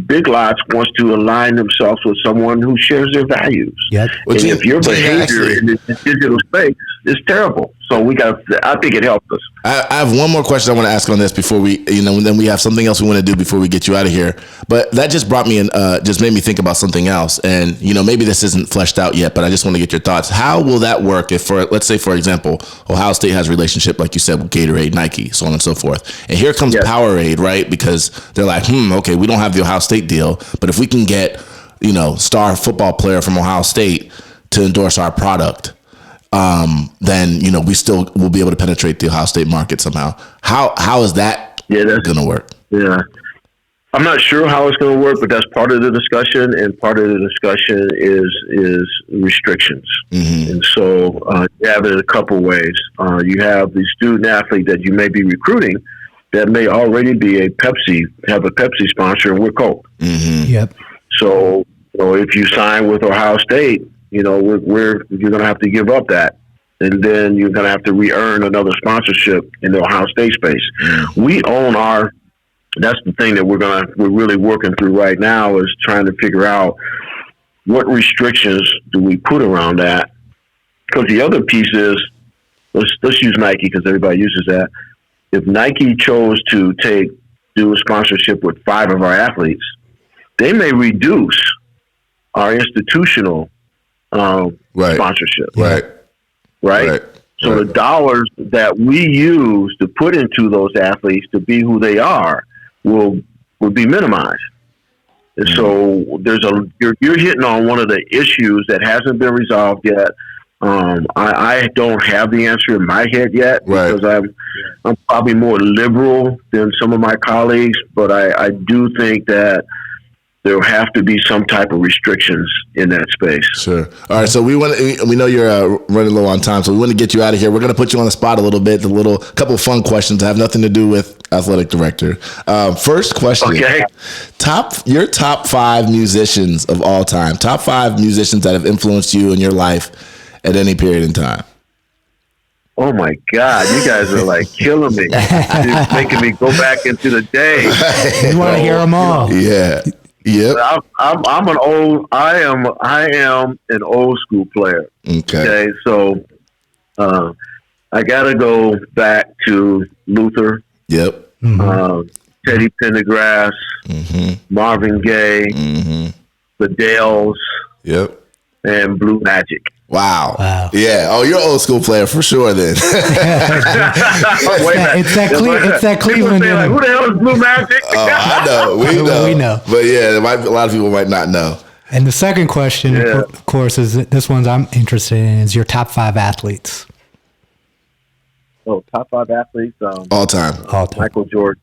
Big Lots wants to align themselves with someone who shares their values. Yep. And if your behavior in the digital space is terrible, so I think it helps us. I have one more question I want to ask on this before we, and then we have something else we want to do before we get you out of here. But that just brought me in, just made me think about something else. And, maybe this isn't fleshed out yet, but I just want to get your thoughts. How will that work if, let's say, for example, Ohio State has a relationship, like you said, with Gatorade, Nike, so on and so forth. And here comes Powerade, right? Because they're like, okay, we don't have the Ohio State deal, but if we can get, star football player from Ohio State to endorse our product, then we still will be able to penetrate the Ohio State market somehow. How is that going to work? Yeah, I'm not sure how it's going to work, but that's part of the discussion, and part of the discussion is restrictions. And so you have it a couple ways. You have the student athlete that you may be recruiting that may already be have a Pepsi sponsor, and we're Coke. Yep. So if you sign with Ohio State, you're going to have to give up that, and then you're going to have to re-earn another sponsorship in the Ohio State space. We own that's the thing that we're really working through right now, is trying to figure out what restrictions do we put around that. Because the other piece is, let's use Nike because everybody uses that. If Nike chose to do a sponsorship with 5 of our athletes, they may reduce our institutional sponsorship. Right. So the dollars that we use to put into those athletes to be who they are will be minimized. And so you're hitting on one of the issues that hasn't been resolved yet. I don't have the answer in my head yet because I'm probably more liberal than some of my colleagues, but I do think that there will have to be some type of restrictions in that space. Sure. All right. So we know you're running low on time, so we want to get you out of here. We're going to put you on the spot a little bit. Couple of fun questions that have nothing to do with athletic director. First question. Okay. Your top 5 musicians of all time. Top 5 musicians that have influenced you in your life at any period in time. Oh my God, you guys are like killing me. It's making me go back into the day. You want to hear them all. Yeah. Yep. I am an old school player. Okay. So, I got to go back to Luther. Yep. Teddy Pendergrass, Marvin Gaye, the Dells. Yep. And Blue Magic. Wow. Yeah. Oh, you're an old school player for sure then. It's that Cleveland. Like, who the hell is Blue Magic? Oh, I know. We know. But yeah, a lot of people might not know. And the second question, of course, is this one's I'm interested in is your top 5 athletes. Oh, top 5 athletes? All time. Michael Jordan.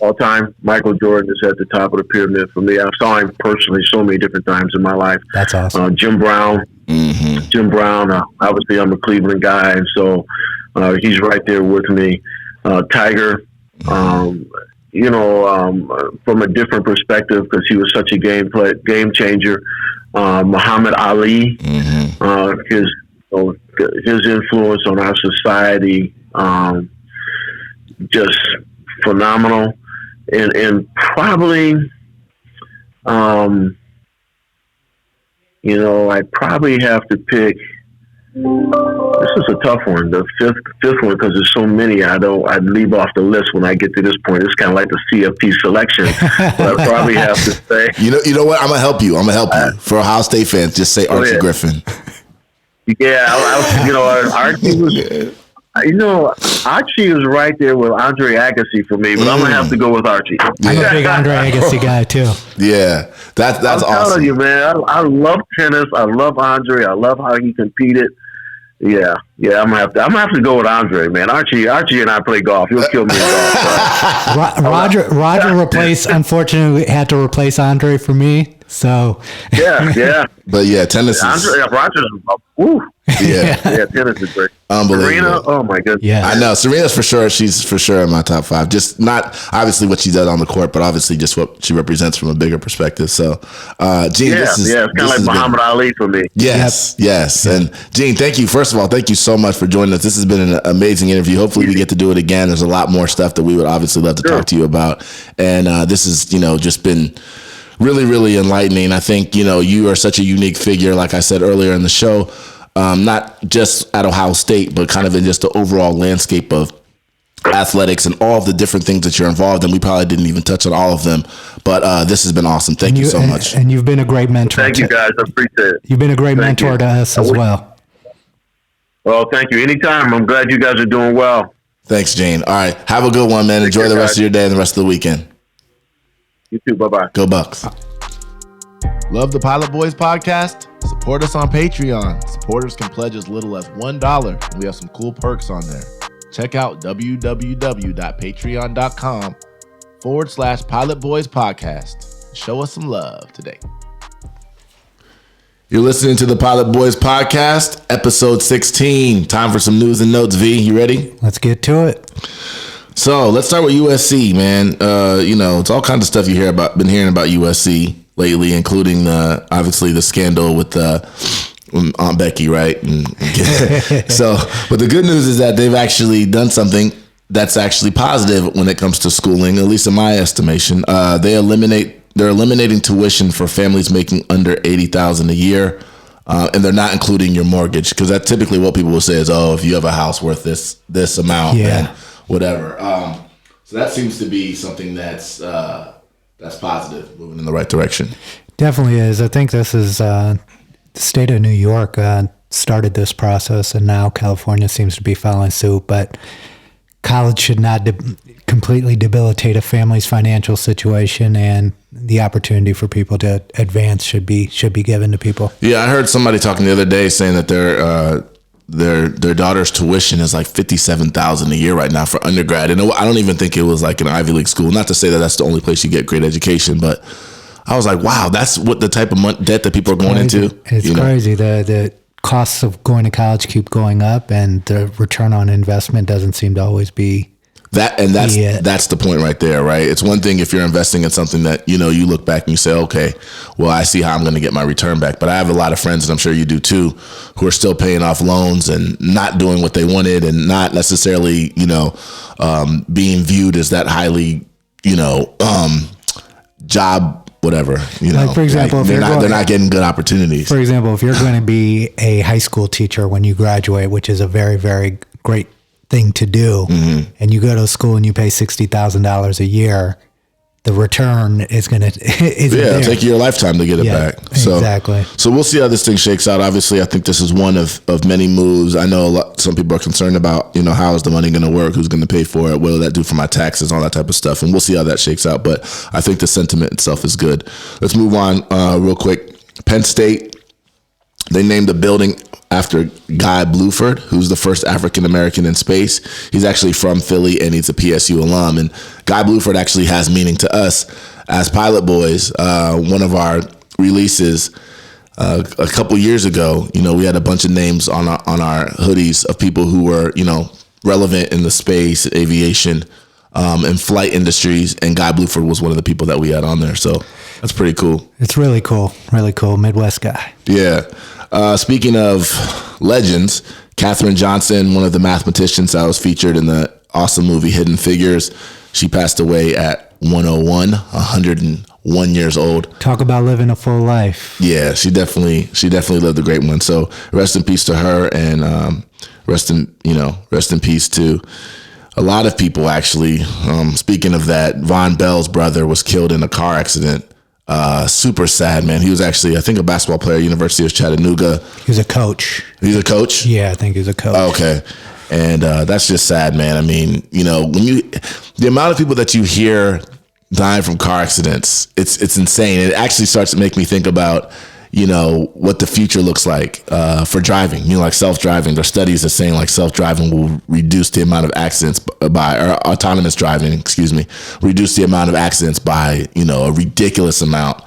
All time, Michael Jordan is at the top of the pyramid for me. I saw him personally so many different times in my life. That's awesome. Jim Brown. Jim Brown, obviously I'm a Cleveland guy, and so he's right there with me. Tiger, from a different perspective because he was such a game changer. Muhammad Ali, his influence on our society, just phenomenal, and probably, I probably have to pick. This is a tough one. The fifth one, because there's so many. I'd leave off the list when I get to this point. It's kind of like the CFP selection. But I probably have to say. You know what? I'm gonna help you. For Ohio State fans, just say Archie Griffin. Yeah, Archie was. Archie is right there with Andre Agassi for me, but I'm gonna have to go with Archie. I'm a big Andre Agassi guy too. Yeah, that's awesome. I'm telling you, man. I love tennis. I love Andre. I love how he competed. Yeah. I'm gonna have to go with Andre, man. Archie and I play golf. He'll kill me in golf. Roger unfortunately had to replace Andre for me. So yeah. But yeah, tennis is Rogers. Yeah, tennis is great. Unbelievable. Serena, oh my goodness. Yeah, I know Serena's for sure. She's for sure in my top 5. Just not obviously what she does on the court, but obviously just what she represents from a bigger perspective. So, Gene, it's kind of like Muhammad Ali for me. Yes. And Gene, thank you. First of all, thank you so much for joining us. This has been an amazing interview. Hopefully, we get to do it again. There's a lot more stuff that we would obviously love to talk to you about, and this has just been really, really enlightening. I think you are such a unique figure, like I said earlier in the show. Not just at Ohio State, but kind of in just the overall landscape of athletics and all of the different things that you're involved in. We probably didn't even touch on all of them, but this has been awesome. Thank you so much. And you've been a great mentor. Thank you, guys. I appreciate it. You've been a great mentor to us as well. Well, thank you. Anytime. I'm glad you guys are doing well. Thanks, Gene. All right. Have a good one, man. Enjoy the rest of your day and the rest of the weekend. You too. Bye-bye. Go Bucks. Love the Pilot Boys podcast? Support us on Patreon. Supporters can pledge as little as $1, and we have some cool perks on there. Check out www.patreon.com/Pilot Boys podcast. Show us some love today. You're listening to the Pilot Boys podcast, episode 16. Time for some news and notes, V. You ready? Let's get to it. So let's start with USC, man. It's all kinds of stuff been hearing about USC lately, including obviously the scandal with Aunt Becky, right? So, but the good news is that they've actually done something that's actually positive when it comes to schooling, at least in my estimation. They're eliminating tuition for families making under $80,000 a year, and they're not including your mortgage, because that's typically what people will say is, oh, if you have a house worth this amount, then whatever. So that seems to be something that's positive, moving in the right direction. Definitely is. I think this is the state of New York started this process, and now California seems to be following suit. But college should not completely debilitate a family's financial situation, and the opportunity for people to advance should be given to people. Yeah, I heard somebody talking the other day saying that their daughter's tuition is like $57,000 a year right now for undergrad, and I don't even think it was like an Ivy League school. Not to say that that's the only place you get great education, but I was like, wow, that's what the type of debt that people are going into. It's crazy. The costs of going to college keep going up, and the return on investment doesn't seem to always be That's the point right there, right? It's one thing if you're investing in something that, you look back and you say, okay, well, I see how I'm going to get my return back. But I have a lot of friends, and I'm sure you do too, who are still paying off loans and not doing what they wanted and not necessarily, being viewed as that highly, job, whatever, Like, for example, if they're not getting good opportunities. For example, if you're going to be a high school teacher when you graduate, which is a very, very great thing to do, and you go to school and you pay $60,000 a year, the return is going to it'll take you your lifetime to get it back. So, exactly. So we'll see how this thing shakes out. Obviously, I think this is one of many moves. I know some people are concerned about, how is the money going to work? Who's going to pay for it? What will that do for my taxes? All that type of stuff. And we'll see how that shakes out. But I think the sentiment itself is good. Let's move on real quick. Penn State, they named the building after Guy Bluford, who's the first African-American in space. He's actually from Philly, and he's a PSU alum. And Guy Bluford actually has meaning to us as Pilot Boys. One of our releases a couple years ago, we had a bunch of names on our hoodies of people who were, relevant in the space, aviation, and flight industries. And Guy Bluford was one of the people that we had on there. So that's pretty cool. It's really cool. Really cool. Midwest guy. Yeah. Speaking of legends, Katherine Johnson, one of the mathematicians that was featured in the awesome movie Hidden Figures, she passed away at 101 years old. Talk about living a full life. Yeah, she definitely lived a great one. So rest in peace to her, and rest in peace to a lot of people, actually. Speaking of that, Von Bell's brother was killed in a car accident. Super sad, man. He was actually, I think, a basketball player at University of Chattanooga. He was a coach. He's a coach? Yeah, I think he's a coach. Okay. And that's just sad, man. I mean, the amount of people that you hear dying from car accidents, it's insane. It actually starts to make me think about, what the future looks like for driving. Like self-driving. There are studies that saying like self-driving will reduce the amount of accidents by, or autonomous driving, reduce the amount of accidents by, a ridiculous amount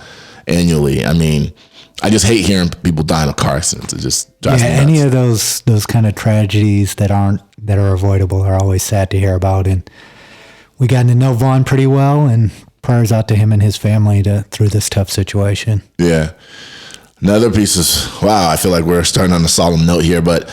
annually. I mean, I just hate hearing people dying of car accidents. It just drives me nuts. Any of those kind of tragedies that are avoidable are always sad to hear about. And we got to know Vaughn pretty well, and prayers out to him and his family through this tough situation. Yeah. Another piece is, wow, I feel like we're starting on a solemn note here, but,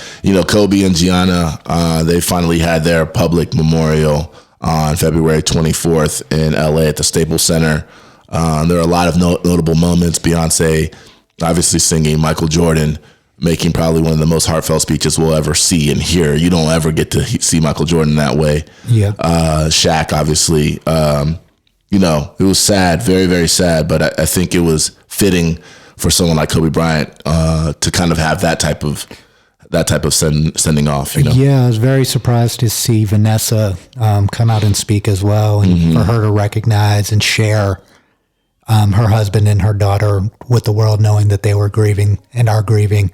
Kobe and Gianna, they finally had their public memorial on February 24th in LA at the Staples Center. There are a lot of notable moments. Beyonce obviously singing, Michael Jordan making probably one of the most heartfelt speeches we'll ever see and hear. You don't ever get to see Michael Jordan that way. Yeah. Shaq, obviously. It was sad, very, very sad, but I think it was fitting for someone like Kobe Bryant to kind of have that type of sending off. Yeah, I was very surprised to see Vanessa come out and speak as well, and for her to recognize and share her husband and her daughter with the world, knowing that they were grieving and are grieving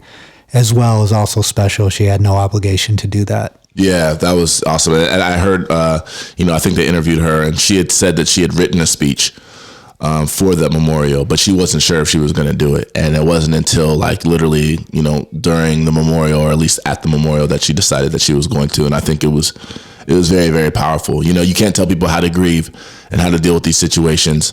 as well, is also special. She had no obligation to do that. Yeah, that was awesome. And I heard, I think they interviewed her, and she had said that she had written a speech for the memorial, but she wasn't sure if she was going to do it. And it wasn't until literally, during the memorial, or at least at the memorial, that she decided that she was going to. And I think it was very, very powerful. You can't tell people how to grieve and how to deal with these situations.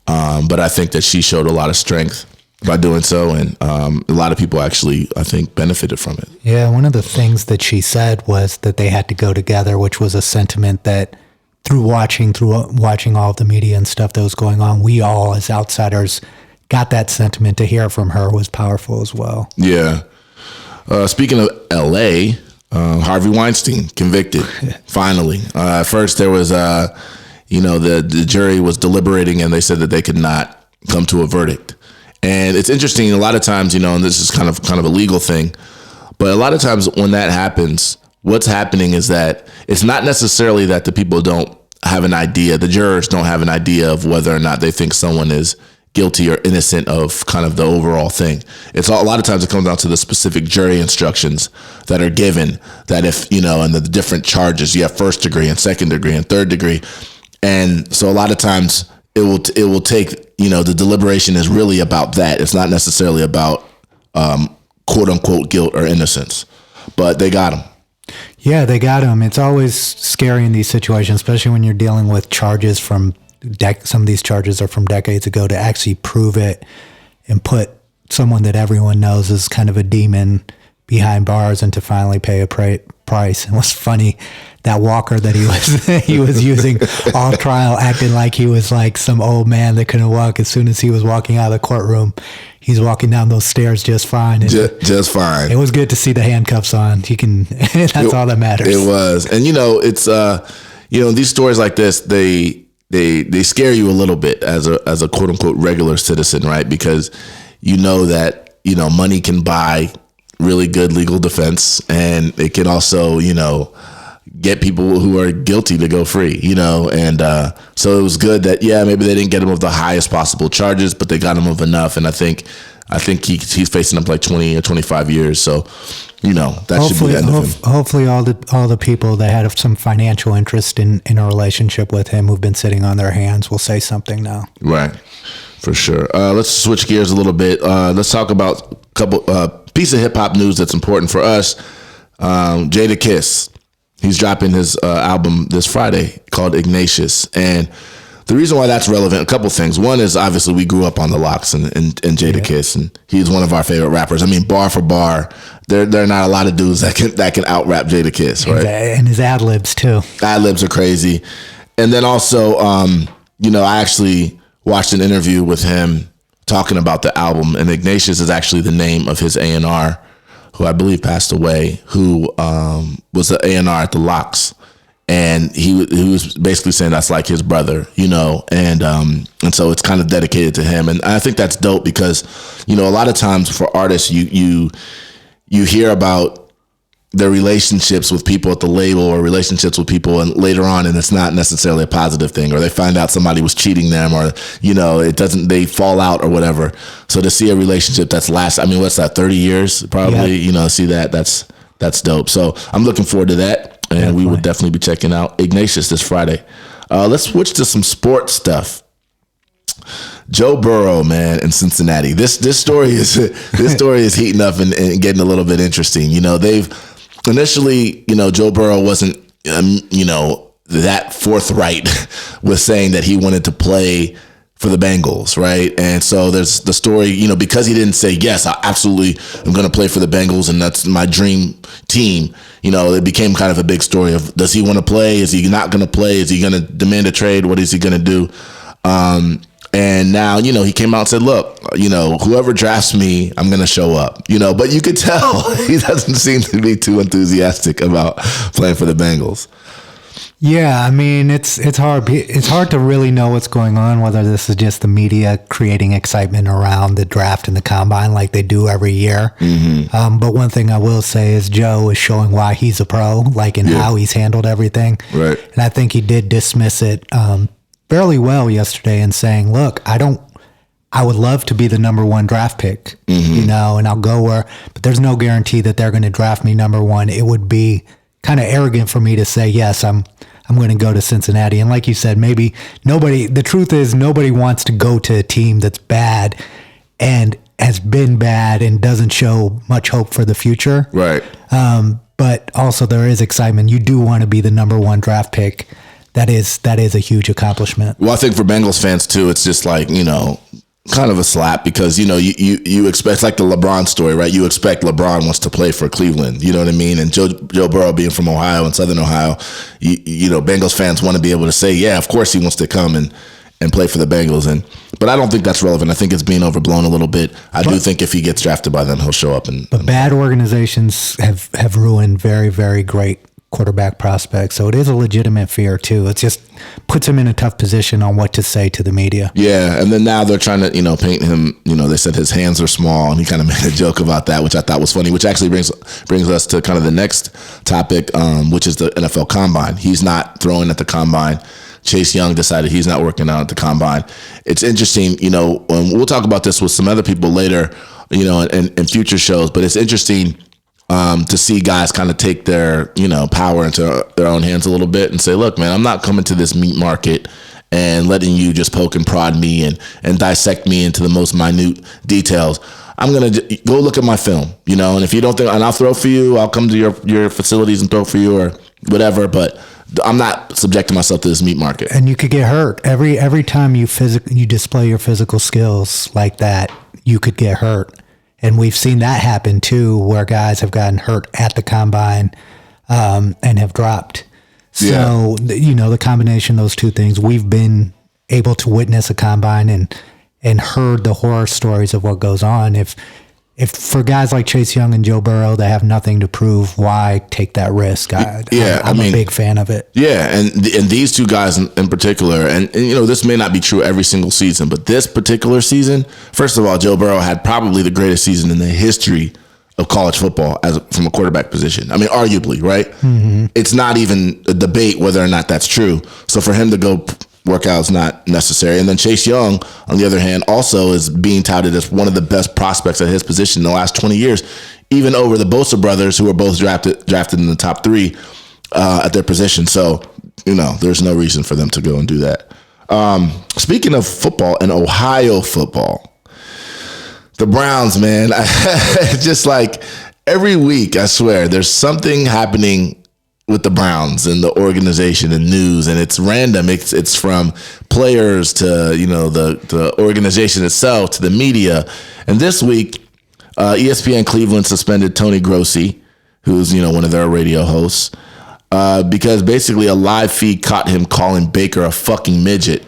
But I think that she showed a lot of strength by doing so. And a lot of people actually, I think, benefited from it. Yeah. One of the things that she said was that they had to go together, which was a sentiment that through watching all of the media and stuff that was going on, we all as outsiders got that sentiment. To hear from her was powerful as well. Yeah. Speaking of LA, Harvey Weinstein convicted, finally. At first there was, the jury was deliberating, and they said that they could not come to a verdict. And it's interesting, a lot of times, and this is kind of a legal thing, but a lot of times when that happens, what's happening is that it's not necessarily that the people don't have an idea, the jurors don't have an idea of whether or not they think someone is guilty or innocent of kind of the overall thing. It's a lot of times it comes down to the specific jury instructions that are given, that if, and the different charges, you have first degree and second degree and third degree. And so a lot of times it will take, the deliberation is really about that. It's not necessarily about quote unquote guilt or innocence, but they got him. Yeah, they got him. It's always scary in these situations, especially when you're dealing with charges from some of these charges are from decades ago, to actually prove it and put someone that everyone knows is kind of a demon behind bars and to finally pay a price. It was funny, that walker that he was using all trial, acting like he was like some old man that couldn't walk. As soon as he was walking out of the courtroom, he's walking down those stairs just fine. Just fine. It was good to see the handcuffs on. He can. That's all that matters. It was, and it's these stories like this, they scare you a little bit as a quote unquote regular citizen, right? Because that money can buy really good legal defense, and it can also get people who are guilty to go free, and so it was good that maybe they didn't get him with the highest possible charges, but they got him with enough, and I think he's facing up like 20 or 25 years, so that should be the end of him. Hopefully all the people that had some financial interest in a relationship with him who've been sitting on their hands will say something now. Right, for sure. Let's switch gears a little bit. Let's talk about a couple piece of hip hop news that's important for us. Jadakiss, he's dropping his album this Friday called Ignatius, and the reason why that's relevant, a couple things. One is obviously we grew up on the Locks and Jadakiss, and he's one of our favorite rappers. I mean, bar for bar, there are not a lot of dudes that can out rap Jadakiss, right? And his ad libs too. Ad libs are crazy, and then also, I actually watched an interview with him talking about the album, and Ignatius is actually the name of his A&R, who I believe passed away, who was the A&R at the Locks. And he was basically saying that's like his brother, and so it's kind of dedicated to him. And I think that's dope because, a lot of times for artists, you hear about their relationships with people at the label or relationships with people and later on, and it's not necessarily a positive thing, or they find out somebody was cheating them, or, they fall out or whatever. So to see a relationship that's what's that, 30 years probably, Yeah. See that's dope. So I'm looking forward to that. And we will definitely be checking out Ignatius this Friday. Let's switch to some sports stuff. Joe Burrow, man, in Cincinnati. This story is heating up and getting a little bit interesting. They've initially, Joe Burrow wasn't, that forthright with saying that he wanted to play for the Bengals, right? And so there's the story, because he didn't say, yes, I absolutely am going to play for the Bengals and that's my dream team, it became kind of a big story of, does he want to play? Is he not going to play? Is he going to demand a trade? What is he going to do? And now, he came out and said, look, whoever drafts me, I'm going to show up, but you could tell he doesn't seem to be too enthusiastic about playing for the Bengals. Yeah, it's hard. It's hard to really know what's going on, whether this is just the media creating excitement around the draft and the combine like they do every year. Mm-hmm. But one thing I will say is Joe is showing why he's a pro, how he's handled everything. Right. And I think he did dismiss it fairly well yesterday in saying, look, I would love to be the number one draft pick, and I'll go but there's no guarantee that they're going to draft me number one. It would be kind of arrogant for me to say, yes, I'm going to go to Cincinnati. And like you said, the truth is nobody wants to go to a team that's bad and has been bad and doesn't show much hope for the future. Right. But also there is excitement. You do want to be the number one draft pick. That is a huge accomplishment. Well, I think for Bengals fans too, it's just like, kind of a slap because, you expect, like the LeBron story, right? You expect LeBron wants to play for Cleveland, you know what I mean? And Joe Burrow being from Ohio and Southern Ohio, Bengals fans want to be able to say, yeah, of course he wants to come and play for the Bengals. But I don't think that's relevant. I think it's being overblown a little bit. I do think if he gets drafted by them, he'll show up. But bad organizations have ruined very, very great quarterback prospects. So it is a legitimate fear too. It just puts him in a tough position on what to say to the media. Yeah. And then now they're trying to, paint him, they said his hands are small, and he kind of made a joke about that, which I thought was funny, which actually brings us to kind of the next topic, which is the NFL Combine. He's not throwing at the Combine. Chase Young decided he's not working out at the Combine. It's interesting, and we'll talk about this with some other people later, in future shows, but it's interesting to see guys kind of take their, power into their own hands a little bit and say, look, man, I'm not coming to this meat market and letting you just poke and prod me and dissect me into the most minute details. I'm going to go look at my film, you know, and if you don't think, and I'll throw for you, I'll come to your facilities and throw for you or whatever, but I'm not subjecting myself to this meat market. And you could get hurt. Every time you display your physical skills like that, you could get hurt. And we've seen that happen too, where guys have gotten hurt at the combine and have dropped. So, you know, the combination of those two things, we've been able to witness a combine and heard the horror stories of what goes on. If for guys like Chase Young and Joe Burrow that have nothing to prove, why take that risk? I'm a big fan of it. Yeah, and these two guys in particular, and you know, this may not be true every single season, but this particular season, first of all, Joe Burrow had probably the greatest season in the history of college football from a quarterback position. I mean, arguably, right? Mm-hmm. It's not even a debate whether or not that's true. So for him to go work out is not necessary. And then Chase Young, on the other hand, also is being touted as one of the best prospects at his position in the last 20 years, even over the Bosa brothers, who were both drafted in the top 3 at their position. So, you know, there's no reason for them to go and do that. Speaking of football and Ohio football, the Browns, man, just like every week, I swear, there's something happening with the Browns and the organization and news, and it's random. It's from players to, you know, the organization itself to the media. And this week, ESPN Cleveland suspended Tony Grossi, who's, you know, one of their radio hosts, because basically a live feed caught him calling Baker a fucking midget.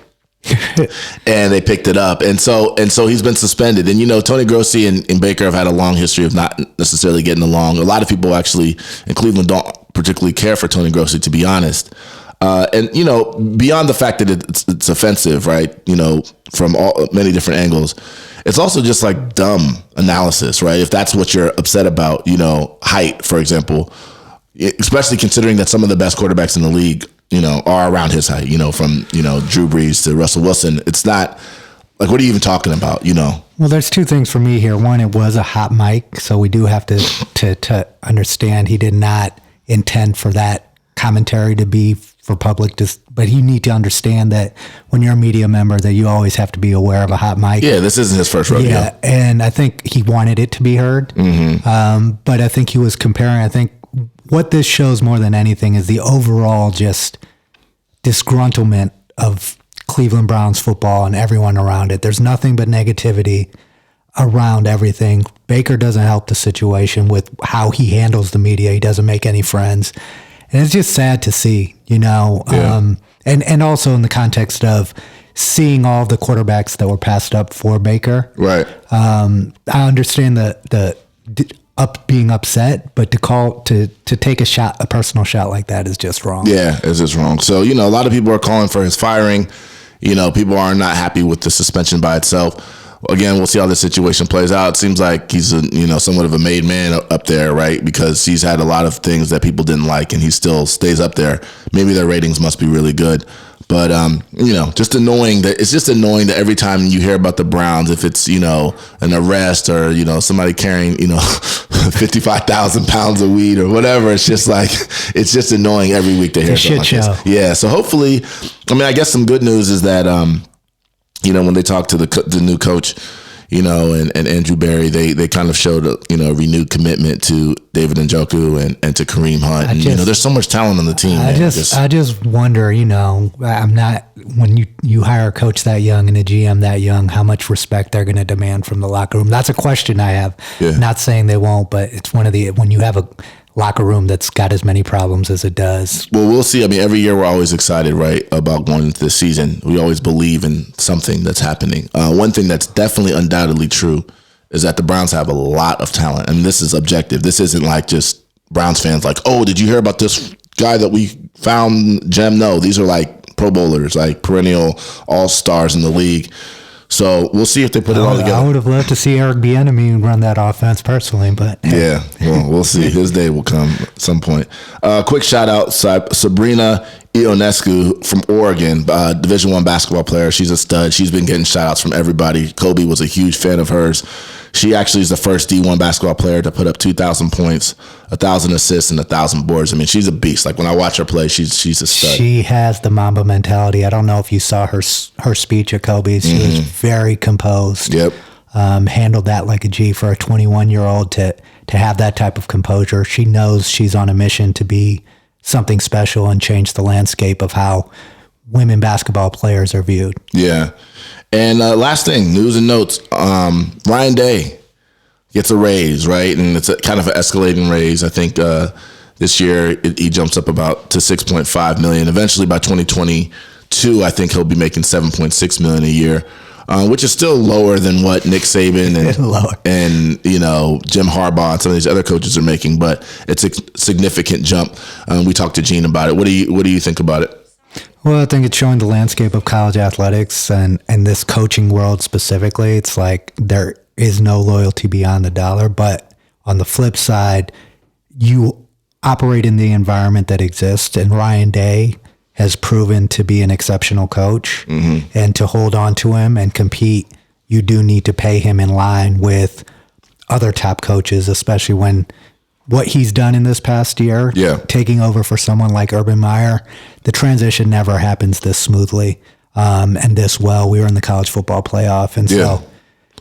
And they picked it up, and so he's been suspended. And you know, Tony Grossi and Baker have had a long history of not necessarily getting along. A lot of people actually in Cleveland don't particularly care for Tony Grossi, to be honest. And you know, beyond the fact that it's offensive, right? You know, from many different angles, it's also just like dumb analysis, right? If that's what you're upset about, you know, height, for example, especially considering that some of the best quarterbacks in the league, you know, are around his height, you know, from, you know, Drew Brees to Russell Wilson. It's not like, what are you even talking about, you know? Well, there's two things for me here. One, it was a hot mic, so we do have to understand he did not intend for that commentary to be for public, but you need to understand that when you're a media member that you always have to be aware of a hot mic. Yeah, this isn't his first rodeo. Yeah, and I think he wanted it to be heard, but I think he was comparing, I think, what this shows more than anything is the overall just disgruntlement of Cleveland Browns football and everyone around it. There's nothing but negativity around everything. Baker doesn't help the situation with how he handles the media. He doesn't make any friends. And it's just sad to see, you know, and also in the context of seeing all the quarterbacks that were passed up for Baker. Right. I understand the being upset, but to take a personal shot like that is just wrong. Yeah, it's just wrong. So, you know, a lot of people are calling for his firing. You know, people are not happy with the suspension by itself. Again, we'll see how this situation plays out. It seems like he's somewhat of a made man up there, right? Because he's had a lot of things that people didn't like, and he still stays up there. Maybe their ratings must be really good. But, you know, just annoying that it's just annoying that every time you hear about the Browns, if it's, you know, an arrest or, you know, somebody carrying, you know, 55,000 pounds of weed or whatever, it's just like, it's just annoying every week to hear something like this. Yeah. So hopefully, I mean, I guess some good news is that, you know, when they talk to the new coach, you know, and Andrew Berry, they kind of showed a, you know, renewed commitment to David Njoku and to Kareem Hunt. And, you know, there's so much talent on the team. I just wonder, you know, when you hire a coach that young and a GM that young, how much respect they're going to demand from the locker room. That's a question I have. Yeah. Not saying they won't, but it's when you have a locker room that's got as many problems as it does. Well, we'll see. I mean, every year we're always excited, right, about going into this season. We always believe in something that's happening. One thing that's definitely undoubtedly true is that the Browns have a lot of talent. And this is objective. This isn't like just Browns fans like, oh, did you hear about this guy that we found, gem? No, these are like Pro Bowlers, like perennial all-stars in the league. So we'll see if they put it all together. I would have loved to see Eric Bieniemy run that offense personally, but yeah, well, we'll see. His day will come at some point. Quick shout out, Sabrina Ionescu from Oregon, Division I basketball player. She's a stud. She's been getting shout outs from everybody. Kobe was a huge fan of hers. She actually is the first D1 basketball player to put up 2,000 points, 1,000 assists, and 1,000 boards. I mean, she's a beast. Like when I watch her play, she's a stud. She has the Mamba mentality. I don't know if you saw her speech at Kobe's. She was very composed. Yep. handled that like a G for a 21-year-old to have that type of composure. She knows she's on a mission to be something special and change the landscape of how women basketball players are viewed. Yeah. And last thing, news and notes. Ryan Day gets a raise, right? And it's a kind of an escalating raise. I think this year he jumps up about to $6.5 million. Eventually by 2022, I think he'll be making $7.6 million a year. Which is still lower than what Nick Saban and Jim Harbaugh and some of these other coaches are making, but it's a significant jump. We talked to Gene about it. What do you think about it? Well, I think it's showing the landscape of college athletics and this coaching world specifically. It's like there is no loyalty beyond the dollar, but on the flip side, you operate in the environment that exists, and Ryan Day has proven to be an exceptional coach, and to hold on to him and compete, you do need to pay him in line with other top coaches, especially when what he's done in this past year, taking over for someone like Urban Meyer, the transition never happens this smoothly and this well. We were in the college football playoff. And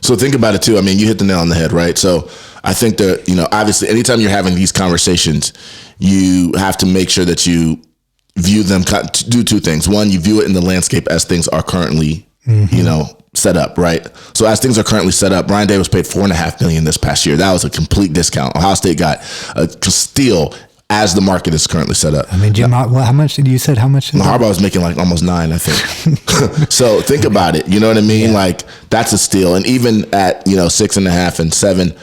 so think about it too. I mean, you hit the nail on the head, right? So I think that, obviously anytime you're having these conversations, you have to make sure that you view them, do two things. One, you view it in the landscape as things are currently, set up, right? So as things are currently set up, Ryan Day was paid $4.5 million this past year. That was a complete discount. Ohio State got a steal as the market is currently set up. I mean, Jim, how much did you said? How much? Harbaugh was making like almost $9 million, I think. So think about it. You know what I mean? Yeah. Like that's a steal. And even at 6.5 and 7,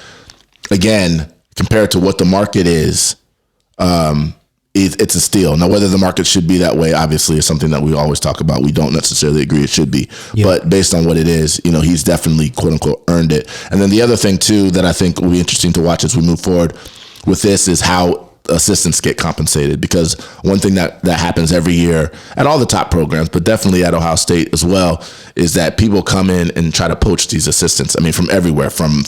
again, compared to what the market is, it's a steal. Now, whether the market should be that way, obviously, is something that we always talk about. We don't necessarily agree it should be. Yep. But based on what it is, he's definitely, quote unquote, earned it. And then the other thing, too, that I think will be interesting to watch as we move forward with this is how assistants get compensated. Because one thing that happens every year at all the top programs, but definitely at Ohio State as well, is that people come in and try to poach these assistants. I mean, from everywhere, from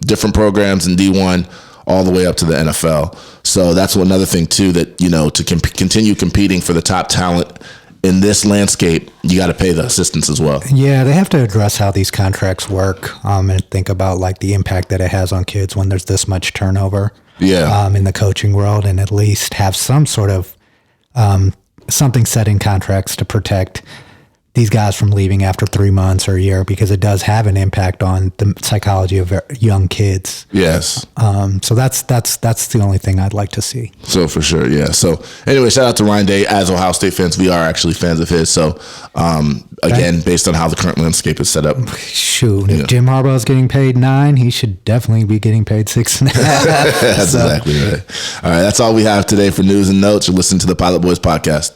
different programs in D1 all the way up to the NFL. So that's another thing too, that, to continue competing for the top talent in this landscape, you got to pay the assistants as well. Yeah, they have to address how these contracts work and think about like the impact that it has on kids when there's this much turnover in the coaching world, and at least have some sort of something set in contracts to protect these guys from leaving after 3 months or a year, because it does have an impact on the psychology of young kids. Yes. So that's the only thing I'd like to see. So for sure, yeah. So anyway, shout out to Ryan Day. As Ohio State fans, we are actually fans of his. So again, based on how the current landscape is set up. Shoot, if Jim Harbaugh is getting paid 9, he should definitely be getting paid 6.5. That's exactly right. All right, that's all we have today for news and notes. You're listening to the Pilot Boys Podcast.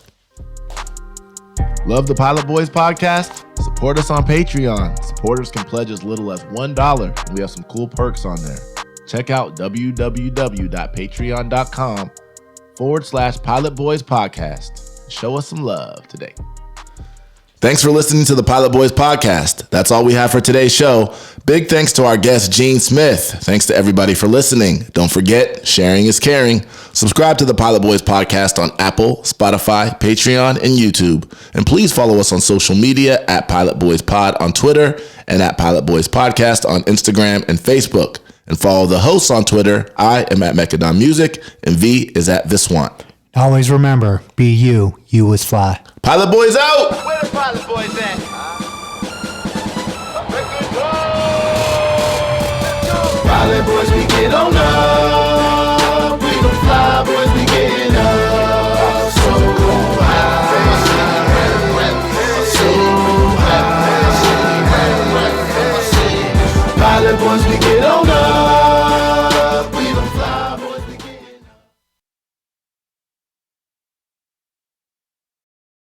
Love the Pilot Boys Podcast? Support us on Patreon. Supporters can pledge as little as $1, and we have some cool perks on there. Check out www.patreon.com/Pilot Boys Podcast. Show us some love today. Thanks for listening to the Pilot Boys Podcast. That's all we have for today's show. Big thanks to our guest, Gene Smith. Thanks to everybody for listening. Don't forget, sharing is caring. Subscribe to the Pilot Boys Podcast on Apple, Spotify, Patreon, and YouTube. And please follow us on social media at Pilot Boys Pod on Twitter and at Pilot Boys Podcast on Instagram and Facebook. And follow the hosts on Twitter. I am at Mechadon Music, and V is at Viswant. Always remember, be you. You is fly. Pilot Boys out! Where the Pilot Boys at? Pilot Boys, we get on up.